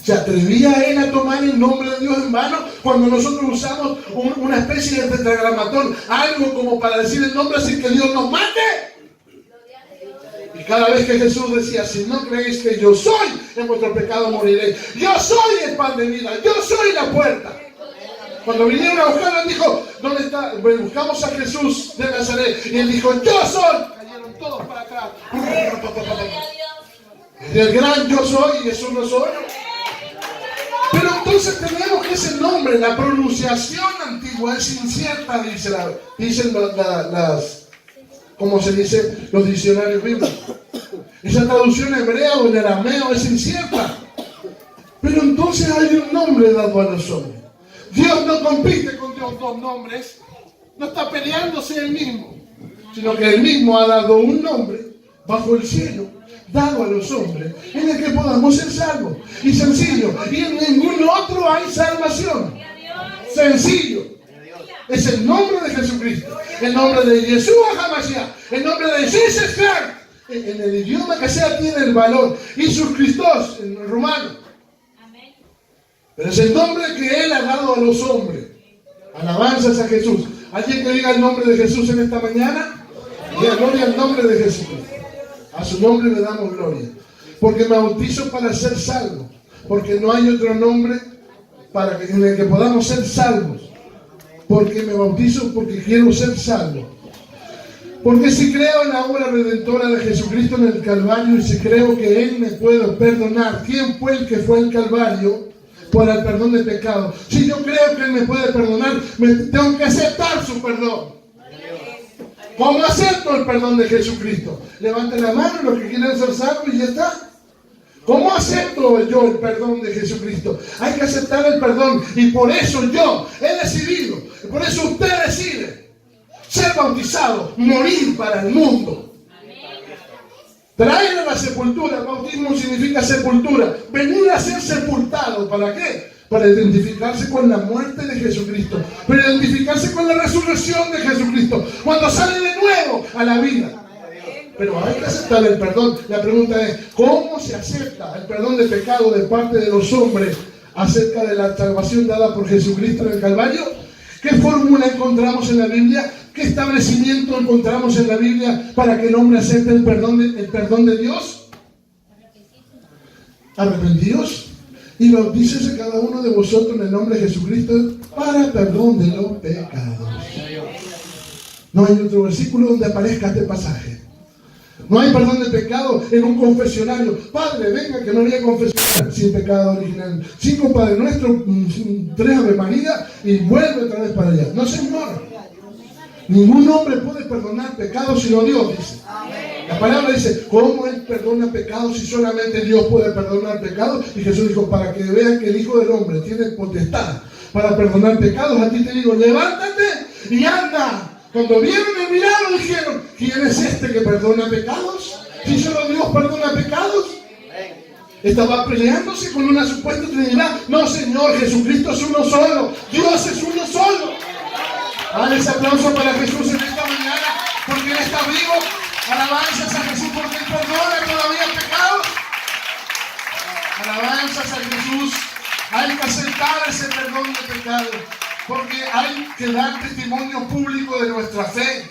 ¿Se atrevía él a tomar el nombre de Dios en vano cuando nosotros usamos una especie de tetragramatón, algo como para decir el nombre sin que Dios nos mate? Y cada vez que Jesús decía, si no creéis que yo soy, en vuestro pecado moriréis. Yo soy el pan de vida, yo soy la puerta. Cuando vinieron a buscarlo, él dijo, ¿dónde está? Bueno, buscamos a Jesús de Nazaret. Y él dijo, yo soy. Cayeron todos para acá. Del gran yo soy, y eso no soy. Pero entonces tenemos que ese nombre, la pronunciación antigua es incierta, dicen como se dice los diccionarios bíblicos. Esa traducción hebrea o en arameo es incierta. Pero entonces hay un nombre dado a los hombres. Dios no compite con Dios dos nombres, no está peleándose él mismo, sino que él mismo ha dado un nombre bajo el cielo, dado a los hombres, en el que podamos ser salvos. Y sencillo, y en ningún otro hay salvación. Sencillo. Es el nombre de Jesucristo, el nombre de Yeshua HaMashiach, el nombre de Jesus Christ. En el idioma que sea tiene el valor. Jesús Christos, en romano. Pero es el nombre que Él ha dado a los hombres. Alabanzas a Jesús. ¿Alguien que diga el nombre de Jesús en esta mañana? Diga gloria al nombre de Jesús. A su nombre le damos gloria. Porque me bautizo para ser salvo. Porque no hay otro nombre en el que podamos ser salvos. Porque me bautizo porque quiero ser salvo. Porque si creo en la obra redentora de Jesucristo en el Calvario y si creo que Él me puede perdonar, ¿quién fue el que fue al Calvario por el perdón de pecado? Si yo creo que Él me puede perdonar, tengo que aceptar su perdón. ¿Cómo acepto el perdón de Jesucristo? Levanten la mano los que quieren ser salvos y ya está. ¿Cómo acepto yo el perdón de Jesucristo? Hay que aceptar el perdón y por eso yo he decidido, por eso usted decide ser bautizado, morir para el mundo. Traer a la sepultura, bautismo significa sepultura, venir a ser sepultado, ¿para qué? Para identificarse con la muerte de Jesucristo, para identificarse con la resurrección de Jesucristo, cuando sale de nuevo a la vida. Pero hay que aceptar el perdón. La pregunta es, ¿cómo se acepta el perdón de pecado de parte de los hombres acerca de la salvación dada por Jesucristo en el Calvario? ¿Qué fórmula encontramos en la Biblia? ¿Qué establecimiento encontramos en la Biblia para que el hombre acepte el perdón de Dios? Arrepentíos y bautícese cada uno de vosotros en el nombre de Jesucristo para perdón de los pecados. No hay otro versículo donde aparezca este pasaje. No hay perdón de pecado en un confesionario. Padre, venga que no había confesionario sin pecado original. 5 Padre Nuestro, 3 Ave María y vuelve otra vez para allá. No, señor. Ningún hombre puede perdonar pecados sino Dios, dice. La palabra dice, ¿cómo Él perdona pecados si solamente Dios puede perdonar pecados? Y Jesús dijo, para que vean que el Hijo del Hombre tiene potestad para perdonar pecados, a ti te digo, levántate y anda. Cuando vieron el milagro dijeron, ¿quién es este que perdona pecados? Si solo Dios perdona pecados. Estaba peleándose con una supuesta Trinidad. No, Señor, Jesucristo es uno solo. Dios es uno solo. Dale ese aplauso para Jesús en esta mañana, porque Él está vivo. Alabanzas a Jesús porque Él perdona todavía pecados. Alabanzas a Jesús. Hay que aceptar ese perdón de pecados, porque hay que dar testimonio público de nuestra fe.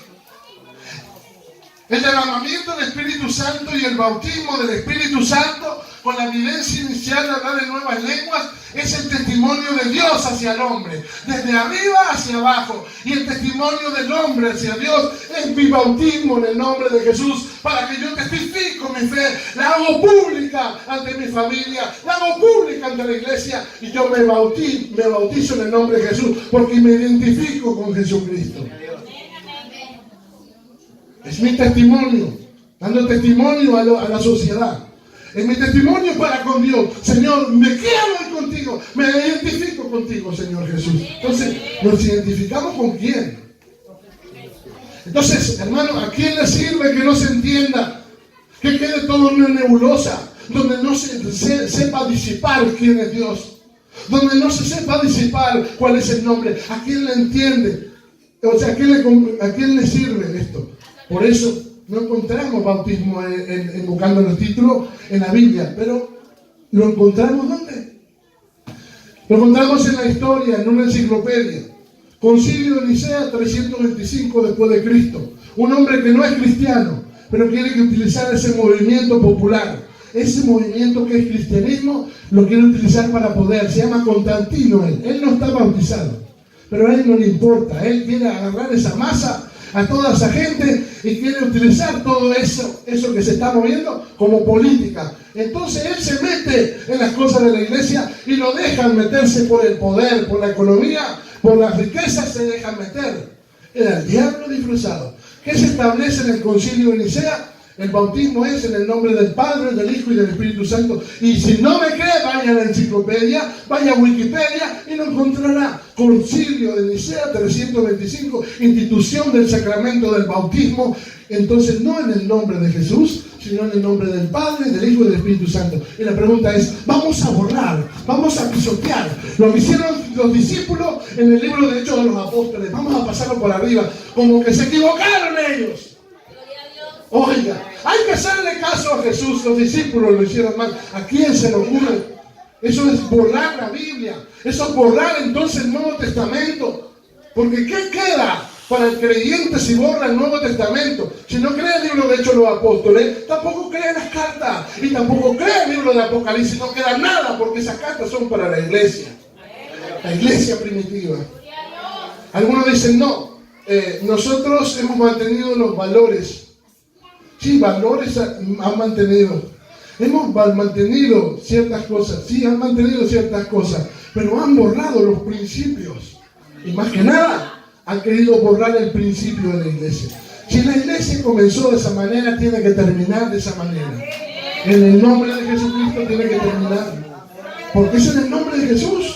El derramamiento del Espíritu Santo y el bautismo del Espíritu Santo con la evidencia inicial de hablar en nuevas lenguas es el testimonio de Dios hacia el hombre, desde arriba hacia abajo. Y el testimonio del hombre hacia Dios es mi bautismo en el nombre de Jesús, para que yo testifico mi fe, la hago pública ante mi familia, la hago pública ante la iglesia, y yo me bautizo en el nombre de Jesús, porque me identifico con Jesucristo. Es mi testimonio, dando testimonio a la sociedad. Es mi testimonio para con Dios. Señor, me quiero contigo, me identifico contigo, Señor Jesús. Entonces, ¿nos identificamos con quién? Entonces, hermano, ¿a quién le sirve que no se entienda? Que quede todo en una nebulosa, donde no se sepa disipar quién es Dios, donde no se sepa disipar cuál es el nombre. ¿A quién le entiende? O sea, ¿a quién le sirve esto? Por eso no encontramos bautismo buscando los títulos en la Biblia, pero ¿lo encontramos dónde? Lo encontramos en la historia, en una enciclopedia. Concilio de Nicea 325 después de Cristo. Un hombre que no es cristiano, pero quiere utilizar ese movimiento popular. Ese movimiento que es cristianismo lo quiere utilizar para poder. Se llama Constantino él. Él no está bautizado, pero a él no le importa. Él quiere agarrar esa masa, a toda esa gente, y quiere utilizar todo eso que se está moviendo como política. Entonces él se mete en las cosas de la iglesia y lo dejan meterse por el poder, por la economía, por las riquezas, se dejan meter. Era el diablo disfrazado. ¿Qué se establece en el Concilio de Nicea? El bautismo es en el nombre del Padre, del Hijo y del Espíritu Santo. Y si no me cree, vaya a la enciclopedia, vaya a Wikipedia y lo encontrará. Concilio de Nicea 325, institución del sacramento del bautismo. Entonces, no en el nombre de Jesús, sino en el nombre del Padre, del Hijo y del Espíritu Santo. Y la pregunta es, vamos a borrar, vamos a pisotear lo que hicieron los discípulos en el libro de Hechos de los Apóstoles. Vamos a pasarlo por arriba, como que se equivocaron ellos. Oiga, hay que hacerle caso a Jesús. Los discípulos lo hicieron mal. ¿A quién se le ocurre? Eso es borrar la Biblia. Eso es borrar entonces el Nuevo Testamento. Porque ¿qué queda para el creyente si borra el Nuevo Testamento? Si no cree el libro de Hechos de los Apóstoles, tampoco cree las cartas. Y tampoco cree el libro de Apocalipsis. No queda nada, porque esas cartas son para la iglesia. La iglesia primitiva. Algunos dicen, no, nosotros hemos mantenido los valores. Sí, valores han mantenido. Hemos mantenido ciertas cosas. Sí, han mantenido ciertas cosas. Pero han borrado los principios. Y más que nada, han querido borrar el principio de la iglesia. Si la iglesia comenzó de esa manera, tiene que terminar de esa manera. En el nombre de Jesucristo tiene que terminar. Porque es en el nombre de Jesús.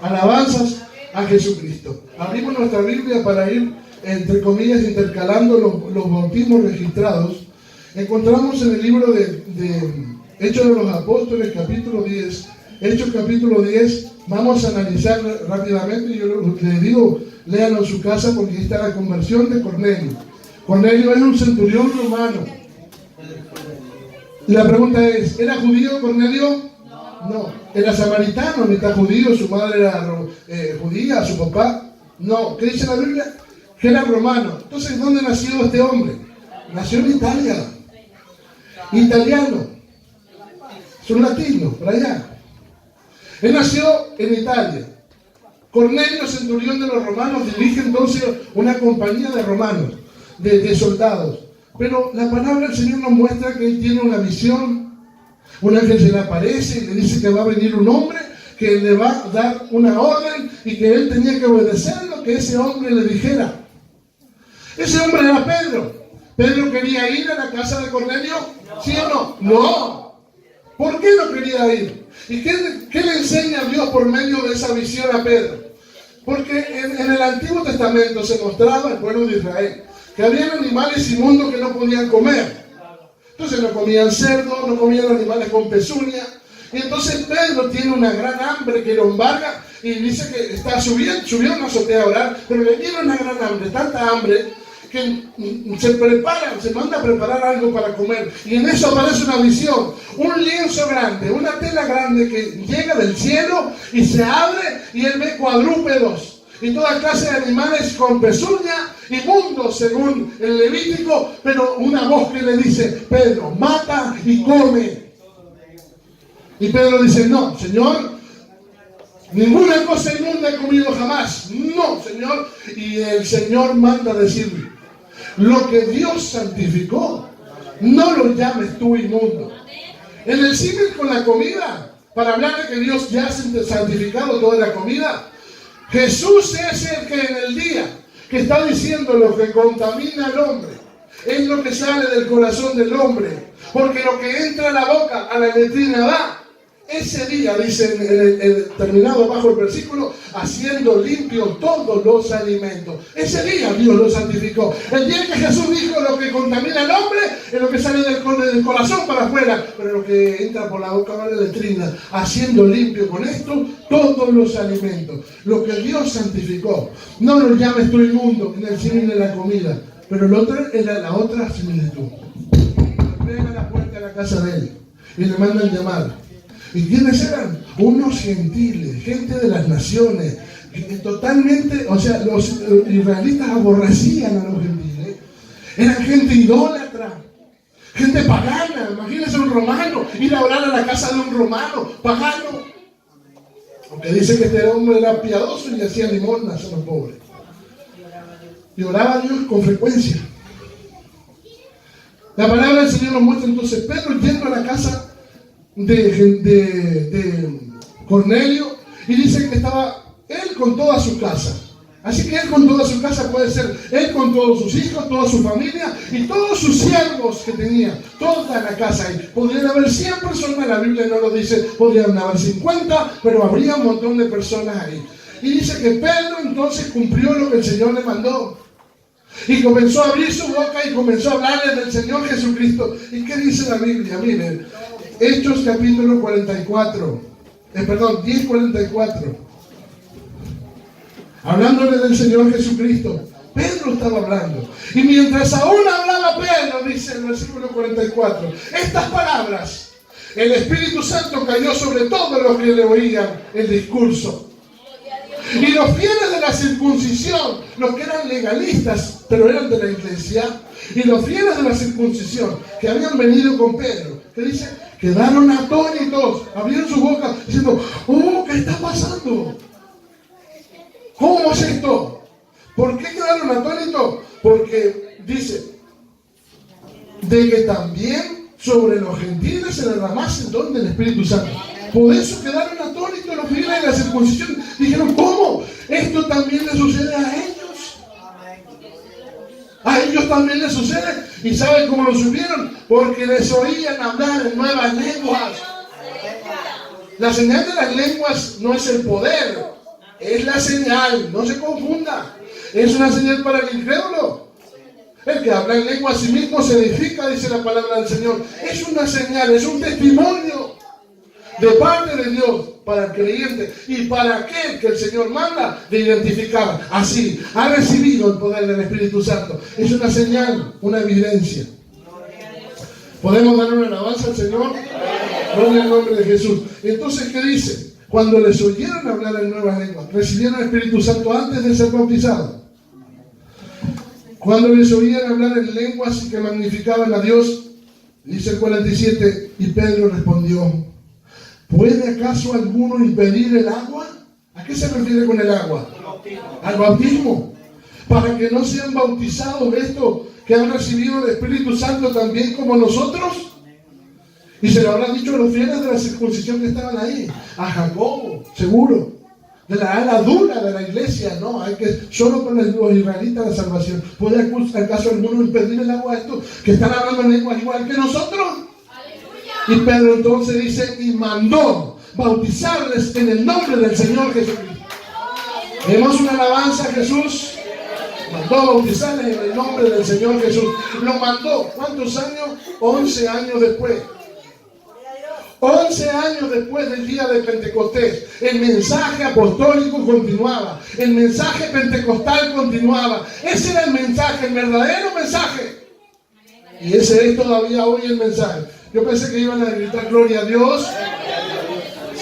Alabanzas a Jesucristo. Abrimos nuestra Biblia para ir, entre comillas, intercalando los bautismos registrados. Encontramos en el libro de Hechos de los Apóstoles, capítulo 10. Hechos capítulo 10, vamos a analizar rápidamente. Yo les digo, léanlo en su casa, porque ahí está la conversión de Cornelio. Cornelio es un centurión romano. Y la pregunta es, ¿era judío Cornelio? No. ¿Era samaritano, mitad judío? ¿Su madre era judía? ¿Su papá? No. ¿Qué dice la Biblia? Que era romano. Entonces, ¿dónde nació este hombre? Nació en Italia. Italiano. Es un latino, por allá. Él nació en Italia. Cornelio, centurión de los romanos, dirige entonces una compañía de romanos, de soldados. Pero la palabra del Señor nos muestra que él tiene una visión. Un ángel se le aparece y le dice que va a venir un hombre que le va a dar una orden y que él tenía que obedecer lo que ese hombre le dijera. Ese hombre era Pedro. ¿Pedro quería ir a la casa de Cornelio? ¿Sí o no? No. ¿Por qué no quería ir? ¿Y qué le enseña Dios por medio de esa visión a Pedro? Porque en el Antiguo Testamento se mostraba al pueblo de Israel que había animales inmundos que no podían comer. Entonces no comían cerdo, no comían animales con pezuña. Y entonces Pedro tiene una gran hambre que lo embarga y dice que está subió a una azotea a orar, pero le viene una gran hambre, tanta hambre, que se manda a preparar algo para comer. Y en eso aparece una visión, un lienzo grande, una tela grande que llega del cielo y se abre y él ve cuadrúpedos. y toda clase de animales con pezuña, inmundos según el Levítico, pero una voz que le dice: Pedro, mata y come. Y Pedro dice: no, Señor, ninguna cosa inmunda he comido jamás. No, Señor. Y el Señor manda decir: lo que Dios santificó, no lo llames tú inmundo. En el símil con la comida, para hablar de que Dios ya ha santificado toda la comida, Jesús es el que en el día que está diciendo lo que contamina al hombre, es lo que sale del corazón del hombre, porque lo que entra a la boca, a la letrina va. Ese día, dice terminado bajo el versículo, haciendo limpio todos los alimentos. Ese día Dios lo santificó. El día que Jesús dijo lo que contamina al hombre es lo que sale del corazón para afuera, pero lo que entra por la boca va a la letrina, haciendo limpio con esto todos los alimentos. Lo que Dios santificó. No lo llames tú inmundo en el símil de la comida, pero el otro era la otra similitud. Ven a la puerta de la casa de él y le mandan llamar. ¿Y quiénes eran? Unos gentiles, gente de las naciones, totalmente, o sea, los israelitas aborrecían a los gentiles. Eran gente idólatra, gente pagana. Imagínense un romano, ir a orar a la casa de un romano, pagano. Aunque dice que este hombre era piadoso y hacía limosnas a los pobres. Y oraba a Dios con frecuencia. La palabra del Señor nos muestra entonces Pedro yendo a la casa de Cornelio, y dice que estaba él con toda su casa. Así que él con toda su casa puede ser él con todos sus hijos, toda su familia y todos sus siervos que tenía, toda la casa ahí. Podrían haber 100 personas, la Biblia no lo dice, podrían haber 50, pero habría un montón de personas ahí. Y dice que Pedro entonces cumplió lo que el Señor le mandó. Y comenzó a abrir su boca y comenzó a hablarle del Señor Jesucristo. ¿Y qué dice la Biblia? Miren, Hechos capítulo 10:44. Hablándole del Señor Jesucristo. Pedro estaba hablando. Y mientras aún hablaba Pedro, dice el versículo 44, estas palabras, el Espíritu Santo cayó sobre todos los que le oían el discurso. Y los fieles de la circuncisión, los que eran legalistas, pero eran de la iglesia, y los fieles de la circuncisión, que habían venido con Pedro, que dice, quedaron atónitos, abrieron su boca, diciendo, ¿qué está pasando? ¿Cómo es esto? ¿Por qué quedaron atónitos? Porque dice, de que también sobre los gentiles se derramase el don del Espíritu Santo. Por eso quedaron atónitos los fieles de la circuncisión. Dijeron, ¿cómo? Esto también le sucede a ellos. A ellos también les sucede. ¿Y saben cómo lo supieron? Porque les oían hablar en nuevas lenguas. La señal de las lenguas no es el poder, es la señal. No se confunda. Es una señal para el incrédulo. El que habla en lengua a sí mismo se edifica, dice la palabra del Señor. Es una señal, es un testimonio de parte de Dios para el creyente y para aquel que el Señor manda de identificar. Así, ha recibido el poder del Espíritu Santo. Es una señal, una evidencia. ¿Podemos dar una alabanza al Señor? Gloria al nombre de Jesús. Entonces, ¿qué dice? Cuando les oyeron hablar en nuevas lenguas, recibieron el Espíritu Santo antes de ser bautizados. Cuando les oían hablar en lenguas que magnificaban a Dios, dice el 47, y Pedro respondió, ¿puede acaso alguno impedir el agua? ¿A qué se refiere con el agua? Al bautismo. Para que no sean bautizados estos que han recibido el Espíritu Santo también como nosotros. Y se lo habrán dicho a los fieles de la circuncisión que estaban ahí. A Jacobo, seguro. De la ala dura de la iglesia, no, hay que solo con los israelitas la salvación. ¿Puede acaso alguno impedir el agua a estos que están hablando en lenguas igual que nosotros? Y Pedro entonces dice, y mandó bautizarles en el nombre del Señor Jesucristo. Demos una alabanza a Jesús. Mandó bautizarles en el nombre del Señor Jesús. Lo mandó, ¿cuántos años? 11 años después. 11 años después del día de Pentecostés, el mensaje apostólico continuaba, el mensaje pentecostal continuaba. Ese era el mensaje, el verdadero mensaje. Y ese es todavía hoy el mensaje. Yo pensé que iban a gritar gloria a Dios.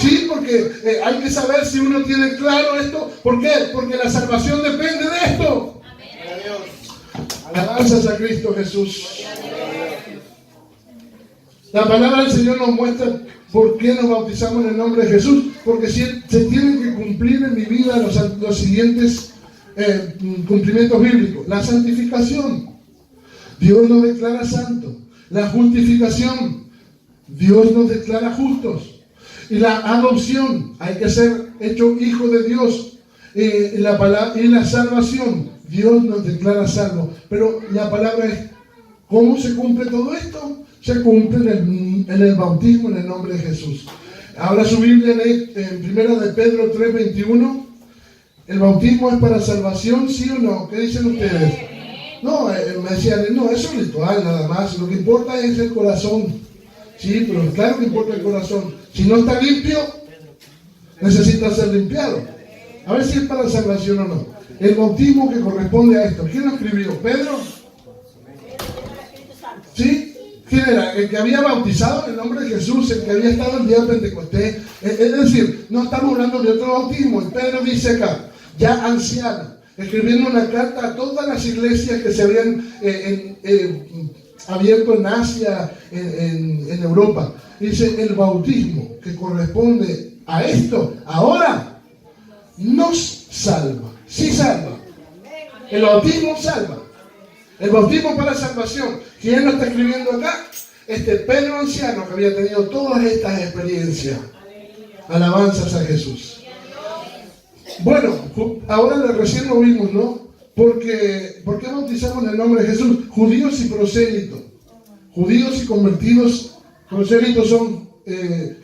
Sí, porque hay que saber si uno tiene claro esto. ¿Por qué? Porque la salvación depende de esto. Alabanzas a Cristo Jesús. La palabra del Señor nos muestra por qué nos bautizamos en el nombre de Jesús. Porque se tienen que cumplir en mi vida los siguientes cumplimientos bíblicos. La santificación. Dios nos declara santos. La justificación. Dios nos declara justos. Y la adopción. Hay que ser hecho hijo de Dios. Y la salvación. Dios nos declara salvos. Pero la palabra es, ¿cómo se cumple todo esto? Se cumple en el bautismo en el nombre de Jesús. Habla su Biblia en 1 de Pedro 3:21. ¿El bautismo es para salvación, sí o no? ¿Qué dicen ustedes? No, me decían, no, eso es ritual nada más. Lo que importa es el corazón. Sí, pero claro que importa el corazón. Si no está limpio, necesita ser limpiado. A ver si es para salvación o no. El bautismo que corresponde a esto. ¿Quién lo escribió? ¿Pedro? ¿Sí? ¿Quién era? El que había bautizado en el nombre de Jesús, el que había estado el día de Pentecostés. Es decir, no estamos hablando de otro bautismo. Y Pedro dice acá, ya anciano, escribiendo una carta a todas las iglesias que se habían abierto en Asia, en Europa. Dice, el bautismo que corresponde a esto, ahora, nos salva. Sí salva. El bautismo salva. El bautismo para salvación. ¿Quién lo está escribiendo acá? Pedro anciano que había tenido todas estas experiencias. Alabanzas a Jesús. Bueno, ahora recién lo vimos, ¿no? ¿Por qué bautizamos en el nombre de Jesús? Judíos y prosélitos. Judíos y convertidos. Prosélitos son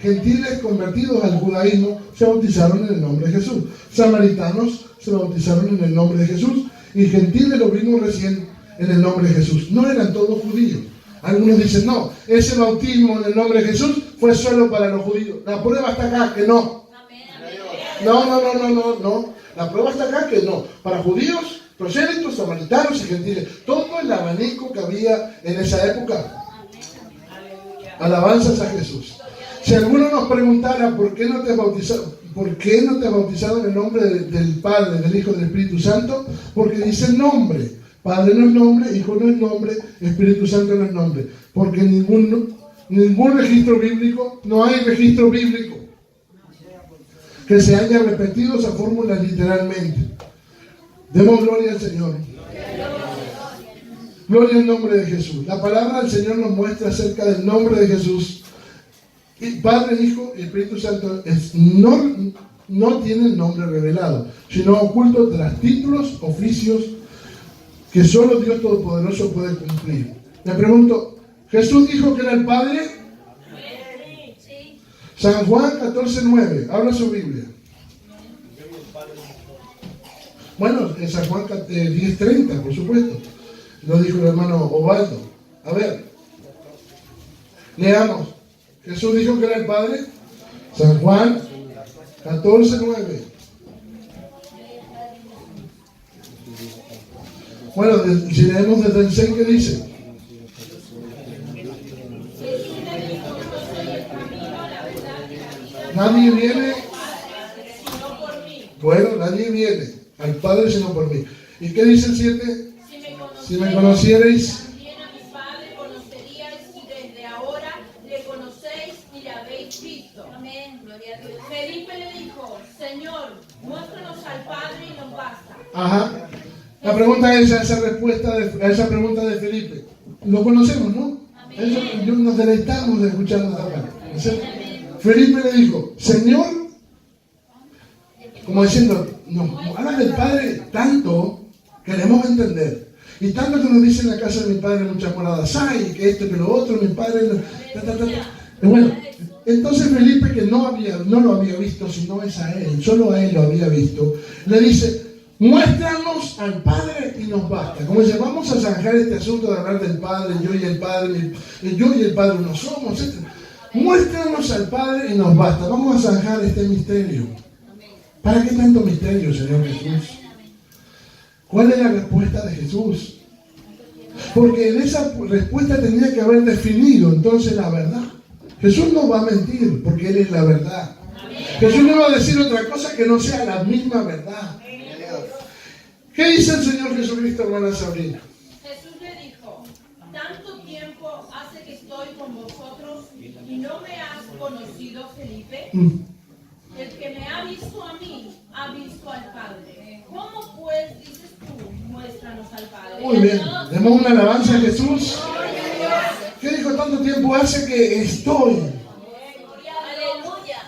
gentiles convertidos al judaísmo. Se bautizaron en el nombre de Jesús. Samaritanos se bautizaron en el nombre de Jesús. Y gentiles lo vimos recién en el nombre de Jesús. No eran todos judíos. Algunos dicen, no, ese bautismo en el nombre de Jesús fue solo para los judíos. La prueba está acá, que no. No. La prueba está acá, que no. Para judíos, prosélitos, samaritanos y gentiles. Todo el abanico que había en esa época. Alabanzas a Jesús. Si alguno nos preguntara por qué no te has bautizado en el nombre del Padre, del Hijo y del Espíritu Santo, porque dice nombre. Padre no es nombre, Hijo no es nombre, Espíritu Santo no es nombre. Porque ningún registro bíblico, no hay registro bíblico que se haya repetido esa fórmula literalmente. Demos gloria al Señor. Gloria al nombre de Jesús. La palabra del Señor nos muestra acerca del nombre de Jesús. Y Padre, Hijo y Espíritu Santo no tienen nombre revelado, sino ocultos tras títulos, oficios que solo Dios Todopoderoso puede cumplir. Le pregunto, ¿Jesús dijo que era el Padre? San Juan 14:9, habla su Biblia. Bueno, en San Juan 10:30, por supuesto. Lo dijo el hermano Ovaldo. A ver, leamos. ¿Jesús dijo que era el Padre? San Juan 14:9. Bueno, si leemos desde el 6, ¿qué dice? Nadie viene. Bueno, nadie viene al Padre sino por mí. ¿Y qué dice el 7? Si me conocierais, también a mi Padre conoceríais, y desde ahora le conocéis y le habéis visto. Amén. Gloria a Dios. Felipe le dijo, Señor, muéstranos al Padre y nos basta. Ajá. La pregunta es esa respuesta a esa pregunta de Felipe. Lo conocemos, ¿no? Eso, nos deleitamos de escucharnos hablar. Felipe le dijo, Señor, como diciendo, nos habla del Padre tanto, queremos entender. Y tanto que nos dice en la casa de mi padre muchas moradas hay, que esto, que lo otro, mi padre. Y bueno, entonces Felipe, que no lo había visto, sino es a él, solo a él lo había visto, le dice, muéstranos al Padre y nos basta. Como dice, vamos a zanjar este asunto de hablar del Padre, yo y el Padre uno somos, etc. Muéstranos al Padre y nos basta. Vamos a zanjar este misterio. ¿Para qué tanto misterio, Señor Jesús? ¿Cuál es la respuesta de Jesús? Porque en esa respuesta tenía que haber definido entonces la verdad. Jesús no va a mentir porque Él es la verdad. Jesús no va a decir otra cosa que no sea la misma verdad. ¿Qué dice el Señor Jesucristo, hermana Sabrina? Jesús le dijo, tanto tiempo hace que estoy con vosotros y no me has conocido, Felipe. El que me ha visto a mí, ha visto al Padre. ¿Cómo pues dices tú, muéstranos al Padre? Muy bien, demos una alabanza a Jesús. ¿Qué dijo? Tanto tiempo hace que estoy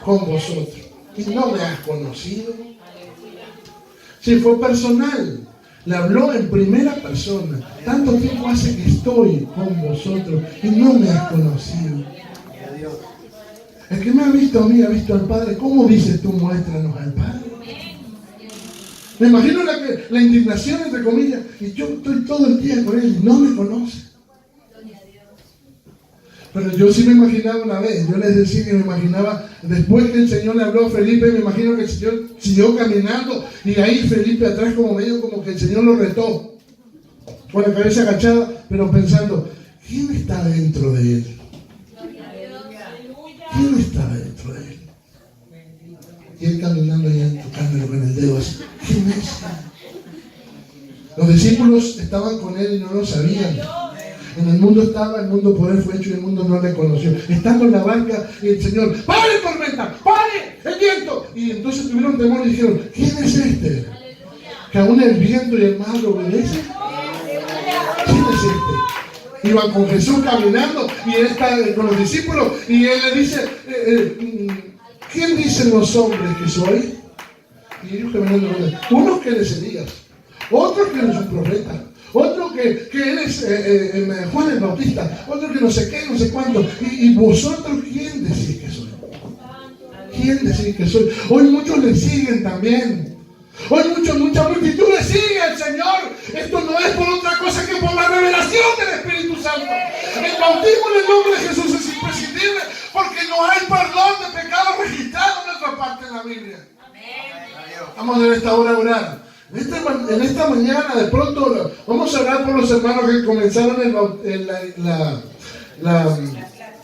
con vosotros y no me has conocido. Sí, fue personal. Le habló en primera persona. Tanto tiempo hace que estoy con vosotros y no me has conocido. El que me ha visto a mí ha visto al Padre. ¿Cómo dices tú, muéstranos al Padre? Me imagino la indignación, entre comillas, y yo estoy todo el día con él y no me conoce. Pero yo sí me imaginaba una vez, yo les decía que me imaginaba, después que el Señor le habló a Felipe, me imagino que el Señor siguió caminando y ahí Felipe atrás como medio como que el Señor lo retó, con la cabeza agachada, pero pensando, ¿quién está dentro de él? ¿Quién está dentro de él? Y él caminando y tocándolo con el dedo así, ¿quién es? Los discípulos estaban con él y no lo sabían. En el mundo estaba, el mundo por él fue hecho y el mundo no le conoció. Estando en la barca y el Señor, ¡pare tormenta! ¡Pare el viento! Y entonces tuvieron temor y dijeron, ¿quién es este? Que aún el viento y el mar lo obedecen. ¿Quién es este? Iban con Jesús caminando y él está con los discípulos y él le dice, ¿quién dicen los hombres que soy? Y ellos caminando con él. Unos que eres Elías, otros que eres un profeta. Otro que eres Juan el Bautista, otro que no sé qué, no sé cuánto. Y vosotros, ¿quién decís que soy? ¿Quién decís que soy? Hoy muchos le siguen también. Hoy mucha multitud le sigue al Señor. Esto no es por otra cosa que por la revelación del Espíritu Santo. El bautismo en el nombre de Jesús es imprescindible porque no hay perdón de pecados registrado en otra parte de la Biblia. Vamos en esta hora a orar. En esta mañana de pronto vamos a orar por los hermanos que comenzaron la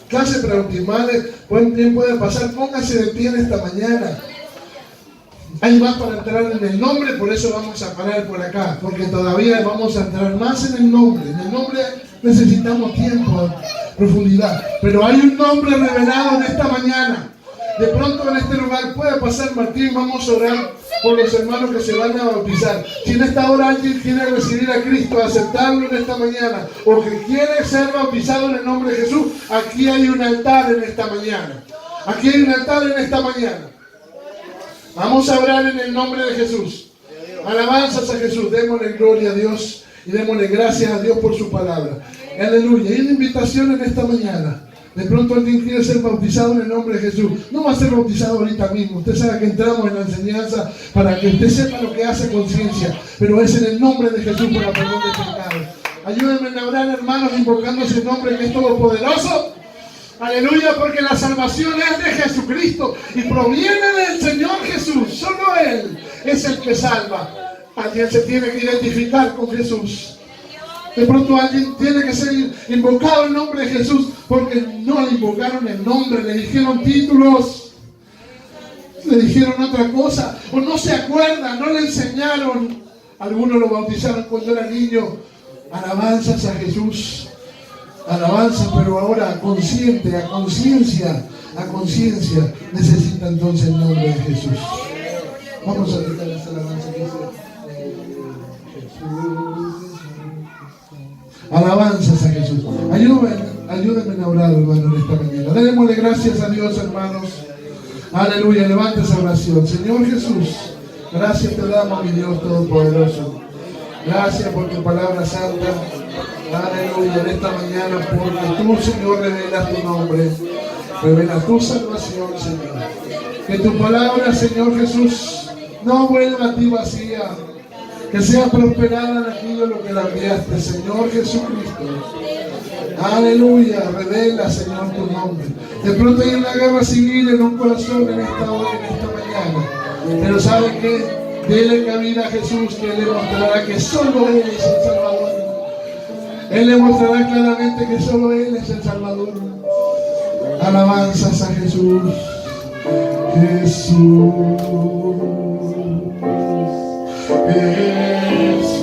clase prebautismales. Buen tiempo de pasar, póngase de pie en esta mañana. Hay más para entrar en el nombre, por eso vamos a parar por acá, porque todavía vamos a entrar más en el nombre. En el nombre necesitamos tiempo, profundidad, pero hay un nombre revelado en esta mañana. De pronto en este lugar puede pasar Martín, vamos a orar por los hermanos que se van a bautizar. Si en esta hora alguien quiere recibir a Cristo, aceptarlo en esta mañana, o que quiere ser bautizado en el nombre de Jesús, aquí hay un altar en esta mañana. Aquí hay un altar en esta mañana. Vamos a orar en el nombre de Jesús. Alabanzas a Jesús, démosle gloria a Dios y démosle gracias a Dios por su palabra. Aleluya. Hay una invitación en esta mañana. De pronto alguien quiere ser bautizado en el nombre de Jesús. No va a ser bautizado ahorita mismo. Usted sabe que entramos en la enseñanza para que usted sepa lo que hace conciencia. Pero es en el nombre de Jesús para perdón de pecados. Ayúdenme a orar, hermanos, invocando ese nombre que es todopoderoso. Aleluya, porque la salvación es de Jesucristo y proviene del Señor Jesús. Solo Él es el que salva. Alguien se tiene que identificar con Jesús. De pronto alguien tiene que ser invocado en nombre de Jesús porque no le invocaron el nombre, le dijeron títulos, le dijeron otra cosa, o no se acuerdan, no le enseñaron. Algunos lo bautizaron cuando era niño. Alabanzas a Jesús. Alabanza, pero ahora consciente, a conciencia, necesita entonces el nombre de Jesús. Vamos a gritar esta alabanza que dice Jesús. Alabanzas a Jesús. Ayúdenme a orar, hermano, en esta mañana. Démosle gracias a Dios, hermanos. Aleluya, levanta esa oración. Señor Jesús, gracias te damos, mi Dios Todopoderoso. Gracias por tu palabra santa. Aleluya, en esta mañana, porque tú, Señor, revelas tu nombre. Revela tu salvación, Señor. Que tu palabra, Señor Jesús, no vuelva a ti vacía. Que sea prosperada en aquello lo que la enviaste, Señor Jesucristo. Aleluya, revela, Señor, tu nombre. De pronto hay una guerra civil en un corazón en esta hora, en esta mañana. Pero ¿sabe qué? Dele cabida a Jesús, que Él le mostrará que solo Él es el Salvador. Él le mostrará claramente que solo Él es el Salvador. Alabanzas a Jesús. Jesús, Jesús.